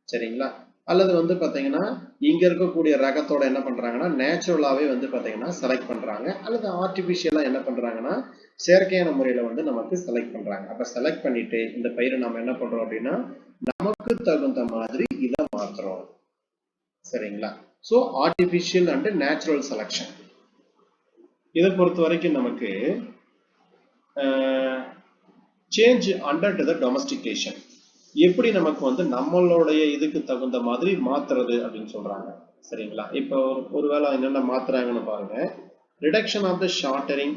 சரிங்களா, அல்லது வந்து பாத்தீங்கன்னா இங்க இருக்கக்கூடிய ரகத்தோட என்ன பண்றாங்கன்னா நேச்சுரலாவே வந்து பாத்தீங்கன்னா செலக்ட் பண்றாங்க, அல்லது ஆர்டிபிஷியலா என்ன பண்றாங்கன்னா செயற்கையான முறையில வந்து நமக்கு செலக்ட் பண்றாங்க. அப்ப செலக்ட் பண்ணிட்டு இந்த பயிரை நம்ம என்ன பண்றோம் அப்படின்னா நமக்கு தகுந்த மாதிரி இதை மாத்துறோம். சரிங்களா, so artificial and natural selection. இதை பொறுத்த வரைக்கும் நமக்கு change under to the domestication எப்படி நமக்கு வந்து நம்மளுடைய இதுக்கு தகுந்த மாதிரி மாத்துறது அப்படின்னு சொல்றாங்க. சரிங்களா, இப்போ ஒருவேளை என்னென்ன மாத்துறாங்கன்னு பாருங்க. Reduction of the shattering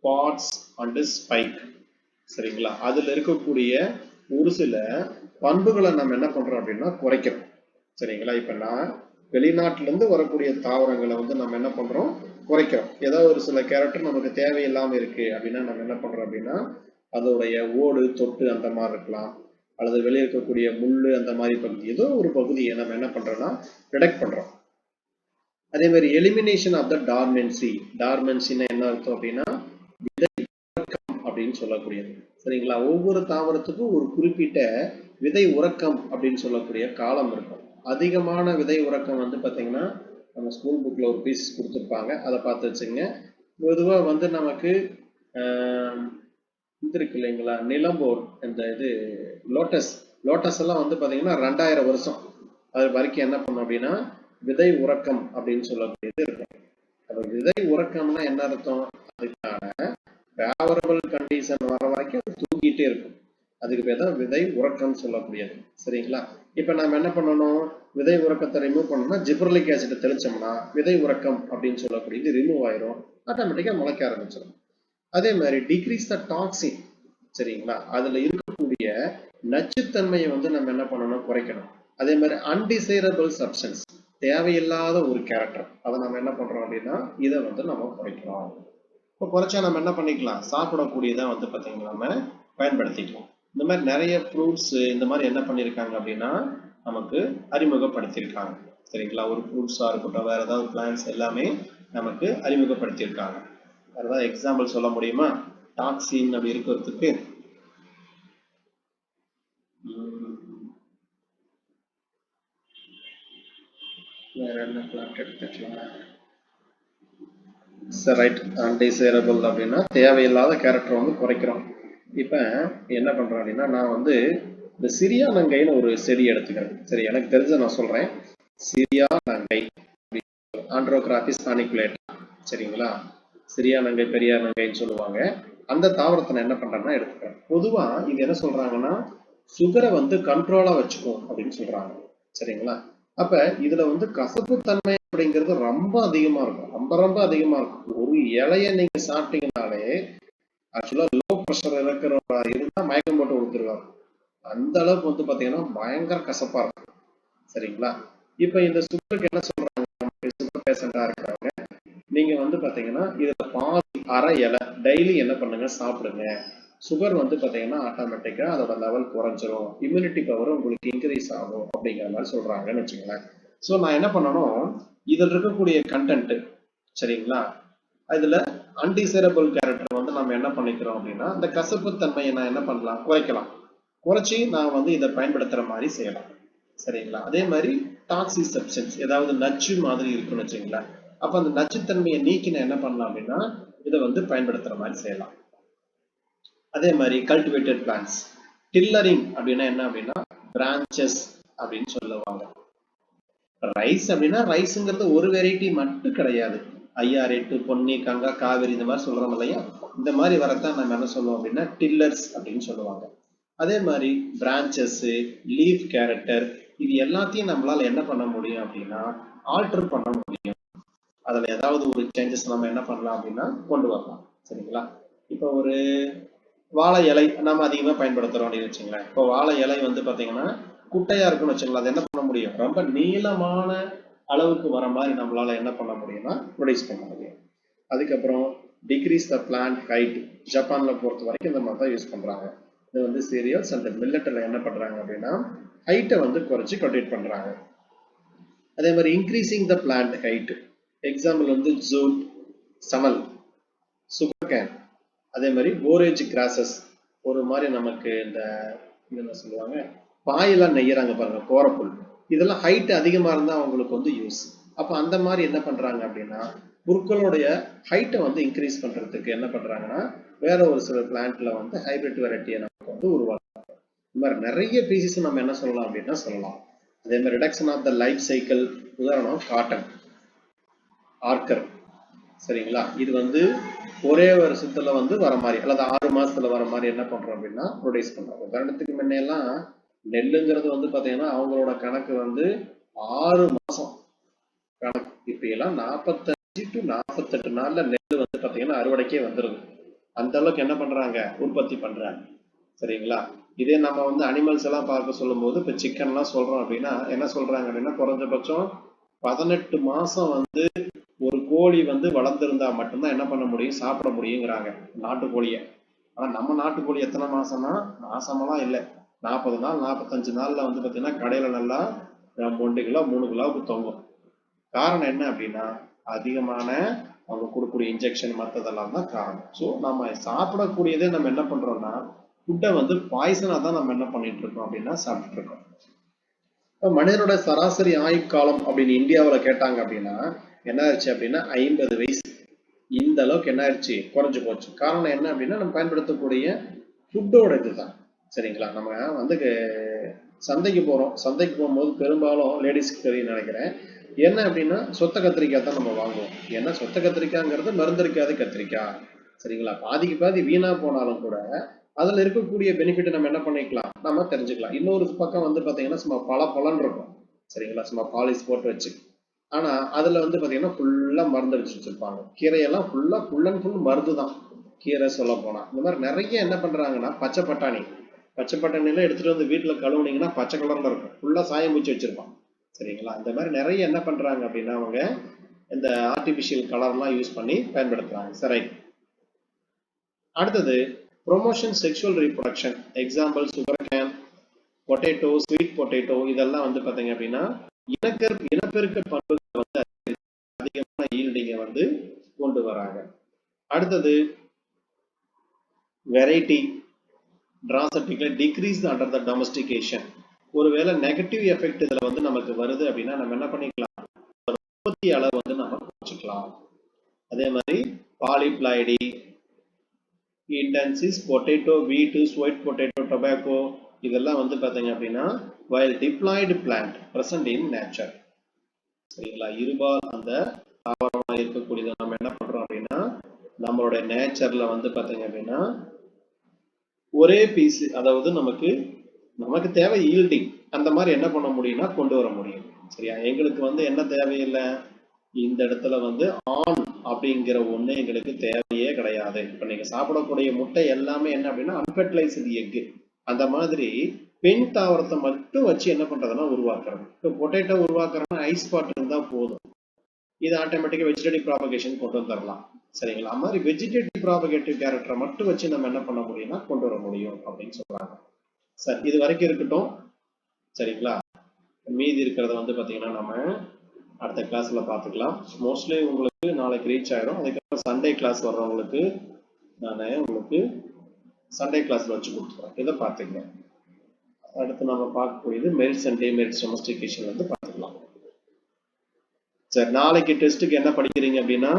parts and spike. சரிங்களா, அதுல இருக்கக்கூடிய ஒரு சில பண்புகளை நம்ம என்ன பண்றோம் அப்படின்னா குறைக்கிறோம். சரிங்களா, இப்ப நான் வெளிநாட்டுல இருந்து வரக்கூடிய தாவரங்களை வந்து நம்ம என்ன பண்றோம் குறைக்கிறோம். ஏதாவது ஒரு சில கேரக்டர் நமக்கு தேவையில்லாம இருக்கு அப்படின்னா நம்ம என்ன பண்றோம் அப்படின்னா அதோடைய ஓடு தொட்டு அந்த மாதிரி இருக்கலாம், அல்லது வெளியே இருக்கக்கூடிய முள்ளு அந்த மாதிரி பகுதி ஏதோ ஒரு பகுதியை நம்ம என்ன பண்றோம்னா ரிடக்ட் பண்றோம். அதே மாதிரி எலிமினேஷன் ஆஃப் த டார்மென்சி. டார்மென்சின்னா என்ன அர்த்தம் அப்படின்னா விதை உறக்கம் அப்படின்னு சொல்லக்கூடியது. சரிங்களா, ஒவ்வொரு தாவரத்துக்கும் ஒரு குறிப்பிட்ட விதை உறக்கம் அப்படின்னு சொல்லக்கூடிய காலம் இருக்கும். அதிகமான விதை உறக்கம் வந்து பாத்தீங்கன்னா நம்ம ஸ்கூல் புக்ல ஒரு பீஸ் கொடுத்துருப்பாங்க, அதை பார்த்து வச்சுங்க. பொதுவா வந்து நமக்கு இது இருக்கு இல்லைங்களா, நிலம்போர் இந்த இது லோட்டஸ் லோட்டஸ் எல்லாம் வந்து பாத்தீங்கன்னா 2000 வருஷம் அது வரைக்கும் என்ன பண்ணும் அப்படின்னா விதை உறக்கம் அப்படின்னு சொல்லக்கூடியது இருக்கும். அப்ப விதை உறக்கம்னா என்ன அர்த்தம்? அதுக்கான ஃபேவரபிள் கண்டிஷன் வர வரைக்கும் அது தூங்கிட்டே இருக்கும். அதுக்கு பேர் தான் விதை உறக்கம் சொல்லக்கூடியது. சரிங்களா? இப்ப நம்ம என்ன பண்ணணும்? விதை உறக்கத்தை ரிமூவ் பண்ணோம்னா ஜிப்ரலிக் ஆசிட் தெளிச்சோம்னா விதை உறக்கம் அப்படின்னு சொல்லக்கூடியது ரிமூவ் ஆயிரும், ஆட்டோமேட்டிக்கா முளைக்க ஆரம்பிச்சிடும். அதே மாதிரி டிக்ரீஸ் த டாக்ஸின். சரிங்களா? அதுல இருக்கக்கூடிய நச்சுத்தன்மையை வந்து நம்ம என்ன பண்ணணும்? குறைக்கணும். அதே மாதிரி அன்டிசைரபிள் சப்ஸ்டன்ஸ், தேவையில்லாத ஒரு கேரக்டர், அதை நம்ம என்ன பண்றோம் அப்படின்னா இதை வந்து நம்ம குறைக்கிறோம். இப்போ குறைச்சா நம்ம என்ன பண்ணிக்கலாம்? சாப்பிடக்கூடியதை வந்து பார்த்தீங்கன்னா நம்ம பயன்படுத்திக்கலாம். இந்த மாதிரி நிறைய ஃப்ரூட்ஸ் இந்த மாதிரி என்ன பண்ணியிருக்காங்க அப்படின்னா நமக்கு அறிமுகப்படுத்தியிருக்காங்க. சரிங்களா? ஒரு ஃப்ரூட்ஸா இருக்கட்டும், வேற ஏதாவது பிளான்ஸ் எல்லாமே நமக்கு அறிமுகப்படுத்தியிருக்காங்க. வேற ஏதாவது எக்ஸாம்பிள் சொல்ல முடியுமா டாக்ஸின் அப்படி இருக்கிறதுக்கு? வேற என்ன பிளான்ட் எடுத்துக்கலாம்? ரைட், அன்டிசைரபிள் அப்படின்னா தேவையில்லாத கேரக்டர் வந்து குறைக்கிறோம். இப்ப என்ன பண்றேன் அப்படின்னா நான் வந்து இந்த சிரியா நங்கைன்னு ஒரு செடி எடுத்துக்கிறேன். சரி, எனக்கு தெரிஞ்ச நான் சொல்றேன். சிரியா நங்கை, ஆண்ட்ரோகிராபிஸ் ஆனிகுலேட்டா. சரிங்களா? சிரியா நங்கை, பெரியார் நங்கைன்னு சொல்லுவாங்க. அந்த தாவரத்தை நான் என்ன பண்றேன்னா எடுத்துக்கிறேன். பொதுவா இது என்ன சொல்றாங்கன்னா சுகரை வந்து கண்ட்ரோலா வச்சுக்கும் அப்படின்னு சொல்றாங்க. சரிங்களா? அப்ப இதுல வந்து கசப்பு தன்மை அப்படிங்கிறது ரொம்ப அதிகமா இருக்கும், ரொம்ப ரொம்ப அதிகமா இருக்கும். ஒரு இலைய நீங்க சாப்பிட்டீங்கன்னாலே ஆக்சுவலா லோ ப்ரெஷர் இருக்கிறவங்க இருந்தா மயக்கம் போட்டு கொடுத்துருவாங்க. அந்த அளவுக்கு வந்து பாத்தீங்கன்னா பயங்கர கசப்பா இருக்கும். சரிங்களா? இப்ப இந்த சுகருக்கு என்ன சொல்றாங்க, சுகர் பேஷண்டா இருக்கிறவங்க நீங்க வந்து பாத்தீங்கன்னா இதுல பாதி அரை இலை டெய்லி என்ன பண்ணுங்க, சாப்பிடுங்க. சுகர் வந்து பாத்தீங்கன்னா ஆட்டோமேட்டிக்கா அதோட லெவல் குறைஞ்சிரும், இம்யூனிட்டி பவர் உங்களுக்கு இன்க்ரீஸ் ஆகும் அப்படிங்கிற மாதிரி சொல்றாங்கன்னு வச்சுக்கோங்களேன். ஸோ நான் என்ன பண்ணணும், இதில் இருக்கக்கூடிய கண்டென்ட், சரிங்களா, இதுல அன்டிசைரபிள் கேரக்டர் வந்து நம்ம என்ன பண்ணிக்கிறோம் அப்படின்னா இந்த கசப்பு தன்மையை நான் என்ன பண்ணலாம், குறைக்கலாம். குறைச்சி நான் வந்து இதை பயன்படுத்துற மாதிரி செய்யலாம். சரிங்களா? அதே மாதிரி டாக்ஸிக் சப்ஸ்டன்ஸ், ஏதாவது நச்சு மாதிரி இருக்குன்னு வச்சுங்களேன், அப்ப அந்த நச்சுத்தன்மையை நீக்கி நான் என்ன பண்ணலாம் அப்படின்னா இதை வந்து பயன்படுத்துற மாதிரி செய்யலாம். அதே மாதிரி கல்டிவேட்டட் பிளான்ஸ், டில்லரிங் அப்படின்னா என்ன அப்படின்னா பிரான்ச்சஸ் அப்படின்னு சொல்லுவாங்க. ரைஸ் அப்படின்னா ரைஸ்ங்கிறது ஒரு வெரைட்டி மட்டும் கிடையாது. ஐயாரெட்டு, பொன்னி, கங்கா, காவிரி இந்த மாதிரி சொல்றோம் இல்லையா? இந்த மாதிரி வரத்தான் நம்ம என்ன சொல்லுவோம் அப்படின்னா டில்லர்ஸ் அப்படின்னு சொல்லுவாங்க. அதே மாதிரி பிரான்ச்சஸ், லீஃப் கேரக்டர், இது எல்லாத்தையும் நம்மளால என்ன பண்ண முடியும் அப்படின்னா ஆல்டர் பண்ண முடியும். அதுல ஏதாவது ஒரு சேஞ்சஸ் நம்ம என்ன பண்ணலாம் அப்படின்னா கொண்டு வரலாம். சரிங்களா? இப்போ ஒரு வாழை இலை நம்ம அதிகமா பயன்படுத்துறோம் அப்படின்னு வச்சுங்களேன். இப்போ வாழை இலை வந்து பாத்தீங்கன்னா குட்டையா இருக்குன்னு வச்சுங்களேன், அது என்ன பண்ண முடியும், ரொம்ப நீளமான அளவுக்கு வர மாதிரி நம்மளால என்ன பண்ண முடியும்னா ப்ரொடியூஸ் பண்ண முடியும். அதுக்கப்புறம் டிக்ரீஸ் த பிளான்ட் ஹைட், ஜப்பான்ல பொறுத்த வரைக்கும் இந்த மாதிரி தான் யூஸ் பண்றாங்க. இது வந்து சீரியல்ஸ் அண்ட் மில்லட்ல என்ன பண்றாங்க அப்படின்னா ஹைட்டை வந்து குறைச்சி கல்டிவேட் பண்றாங்க. அதே மாதிரி increasing the plant height, example வந்து ஜூட், சணல், சுகர் கேன், அதே மாதிரி போரேஜ் கிராசஸ், ஒரு மாதிரி நமக்கு இந்த என்ன சொல்லுவாங்க பாயெல்லாம் நெய்யறாங்க பாருங்க, கோரப்புல், இதெல்லாம் ஹைட் அதிகமா இருந்தா அவங்களுக்கு வந்து யூஸ். அப்ப அந்த மாதிரி என்ன பண்றாங்க அப்படின்னா புற்களுடைய ஹைட்டை வந்து இன்க்ரீஸ் பண்றதுக்கு என்ன பண்றாங்கன்னா வேற ஒரு சில பிளான்ட்ல வந்து ஹைபிரிட் வெரைட்டியை நமக்கு வந்து உருவாக்குறாங்க. இந்த மாதிரி நிறைய பீசஸ் நம்ம என்ன சொல்லலாம் அப்படின்னா சொல்லலாம். அதே மாதிரி reduction of the life cycle, உதாரணம் காட்டன், ஆர்கர். சரிங்களா? இது வந்து ஒரே வருஷத்துல வந்து வர மாதிரி அல்லது 6 மாசத்துல வர மாதிரி என்ன பண்றோம் அப்படின்னா ப்ரொடியூஸ் பண்றோம். உதாரணத்துக்கு முன்னெல்லாம் நெல்லுங்கிறது வந்து பாத்தீங்கன்னா அவங்களோட கணக்கு வந்து 6 மாசம் கணக்கு. இப்ப எல்லாம் 45 to 48 நாள்ல நெல் வந்து பாத்தீங்கன்னா அறுவடைக்கே வந்துருது. அந்த அளவுக்கு என்ன பண்றாங்க, உற்பத்தி பண்றாங்க. சரிங்களா? இதே நம்ம வந்து அனிமல்ஸ் எல்லாம் பார்க்க சொல்லும் போது இப்ப சிக்கன் எல்லாம் சொல்றோம் அப்படின்னா என்ன சொல்றாங்க அப்படின்னா குறைஞ்சபட்சம் 18 மாசம் வந்து ஒரு கோழி வந்து வளர்ந்துருந்தா மட்டும்தான் என்ன பண்ண முடியும், சாப்பிட முடியுங்கிறாங்க நாட்டுக்கோழிய. ஆனா நம்ம நாட்டுக்கோழி எத்தனை மாசம்னா மாசமெல்லாம் இல்லை, 40 நாள் 45 நாள்ல வந்து பாத்தீங்கன்னா கடையில நல்லா 2 கிலோ 3 கிலோவுக்கு தொங்கும். காரணம் என்ன அப்படின்னா அதிகமான அவங்க கொடுக்கக்கூடிய இன்ஜெக்ஷன் மற்றதெல்லாம் தான் காரணம். ஸோ நம்ம சாப்பிடக்கூடியதே நம்ம என்ன பண்றோம்னா ஃபுட்டை வந்து பாய்சனா தான் நம்ம என்ன பண்ணிட்டு இருக்கோம் அப்படின்னா சாப்பிட்டு இருக்கோம். மனிதனோட சராசரி ஆயுட்காலம் அப்படின்னு இந்தியாவில் கேட்டாங்க அப்படின்னா என்ன ஆயிடுச்சு அப்படின்னா 50 வயசு. இந்த அளவுக்கு என்ன ஆயிடுச்சு, குறைஞ்சு போச்சு. காரணம் என்ன அப்படின்னா நம்ம பயன்படுத்தக்கூடிய ஃபுட்டோட இதுதான். சரிங்களா? நம்ம வந்து சந்தைக்கு போறோம். சந்தைக்கு போகும்போது பெரும்பாலும் லேடிஸ்க்கு தெரியும் நினைக்கிறேன். என்ன அப்படின்னா சொத்த கத்திரிக்காய் தான் நம்ம வாங்குவோம். ஏன்னா சொத்த கத்திரிக்காய்ங்கிறது மருந்தடிக்காத கத்திரிக்காய். சரிங்களா? பாதிக்கு பாதி வீணா போனாலும் கூட அதுல இருக்கக்கூடிய பெனிஃபிட் நம்ம என்ன பண்ணிக்கலாம், நம்ம தெரிஞ்சுக்கலாம். இன்னொரு பக்கம் வந்து பாத்தீங்கன்னா சும்மா பல இருக்கும். சரிங்களா? சும்மா பாலிஷ் போட்டு வச்சு. ஆனா அதுல வந்து பாத்தீங்கன்னா ஃபுல்லா மருந்து அடிச்சு வச்சிருப்பாங்க. கீரையெல்லாம் ஃபுல் அண்ட் ஃபுல் மருந்து தான். கீரை சொல்ல போனா இந்த மாதிரி நிறைய என்ன பண்றாங்கன்னா பச்சை பட்டாணிலாம் எடுத்துட்டு வந்து வீட்டுல கழுவுனீங்கன்னா பச்சை கலர்ல இருக்கும். ஃபுல்லா சாயம் பூச்சி வச்சிருப்பான். சரிங்களா? இந்த மாதிரி நிறைய என்ன பண்றாங்க அப்படின்னா அவங்க இந்த ஆர்டிபிஷியல் கலர்லாம் யூஸ் பண்ணி பயன்படுத்துறாங்க. சரி, அடுத்தது promotion sexual reproduction. Example sugar cane, potato, sweet potato, இதெல்லாம் வந்து பாத்தீங்க அப்படின்னா இனப்பெருக்க பண்புகளை வந்து அதிகமான ஈல்டிங்கை வந்து கொண்டு வராங்க. அடுத்தது variety drastically decreased under the domestication. ஒருவேளை நெகட்டிவ் எஃபெக்ட் இதுல வந்து நமக்கு வருது அப்படின்னா நம்ம என்ன பண்ணிக்கலாம், உற்பத்தி அளவு வந்து நம்ம குறைச்சிக்கலாம். அதே மாதிரி பாலிப்ளாய்டி, இன்டென்சிஸ், பொட்டேட்டோ, வீட், ஸ்வீட் பொட்டேட்டோ, டொபாக்கோ, இதெல்லாம் வந்து பாத்தீங்க அப்படின்னா while diploid plant present in nature. சரிங்களா? இருபால் அந்த தாவரமா இருக்கக்கூடியதை நம்ம என்ன பண்றோம் அப்படின்னா நம்மளுடைய நேச்சர்ல வந்து பாத்தீங்க அப்படின்னா ஒரே பீஸ், அதாவது நமக்கு தேவை ஈல்டிங், அந்த மாதிரி என்ன பண்ண முடியும்னா கொண்டு வர முடியும். சரியா? எங்களுக்கு வந்து என்ன தேவையில்லை, இந்த இடத்துல வந்து ஆண் அப்படிங்கிற ஒண்ணு எங்களுக்கு தேவையே கிடையாது. இப்ப நீங்க சாப்பிடக்கூடிய முட்டை எல்லாமே என்ன அப்படின்னா அன்ஃபர்டிலைஸ்டு எக். அந்த மாதிரி பெண் தாவரத்தை மட்டும் வச்சு என்ன பண்றதுன்னா உருவாக்குறது. இப்போ பொட்டேட்டோ உருவாக்குறதுன்னா ஐஸ் பாட் இருந்தா போதும், இது ஆட்டோமேட்டிக்கா வெஜிடேட்டிவ் ப்ராபகேஷன் கொண்டு வந்துடலாம். சரிங்களா? அது மாதிரி வெஜிடேட்டிவ் ப்ராபகேட்டிவ் கேரக்டரை மட்டும் வச்சு நம்ம என்ன பண்ண முடியும்னா கொண்டு வர முடியும் அப்படின்னு சொல்றாங்க. சரி, இது வரைக்கும் இருக்கட்டும். சரிங்களா? மீதி இருக்கிறத வந்து பாத்தீங்கன்னா நம்ம அடுத்த கிளாஸ்ல பார்த்துக்கலாம். மோஸ்ட்லி உங்களுக்கு நாளைக்கு ரீச் ஆயிடும். அதுக்கப்புறம் சண்டே கிளாஸ் வர்றவங்களுக்கு நான் உங்களுக்கு சண்டே கிளாஸ்ல வச்சு கொடுத்துருவேன். இதை பார்த்துக்கலாம். அடுத்து நம்ம பார்க்கக்கூடியது மெரிட்ஸ் அண்ட் டிமெரிட்ஸ் டொமஸ்டிகேஷன் வந்து பார்த்துக்கலாம். சரி, நாளைக்கு டெஸ்ட்டுக்கு என்ன படிக்கிறீங்க அப்படின்னா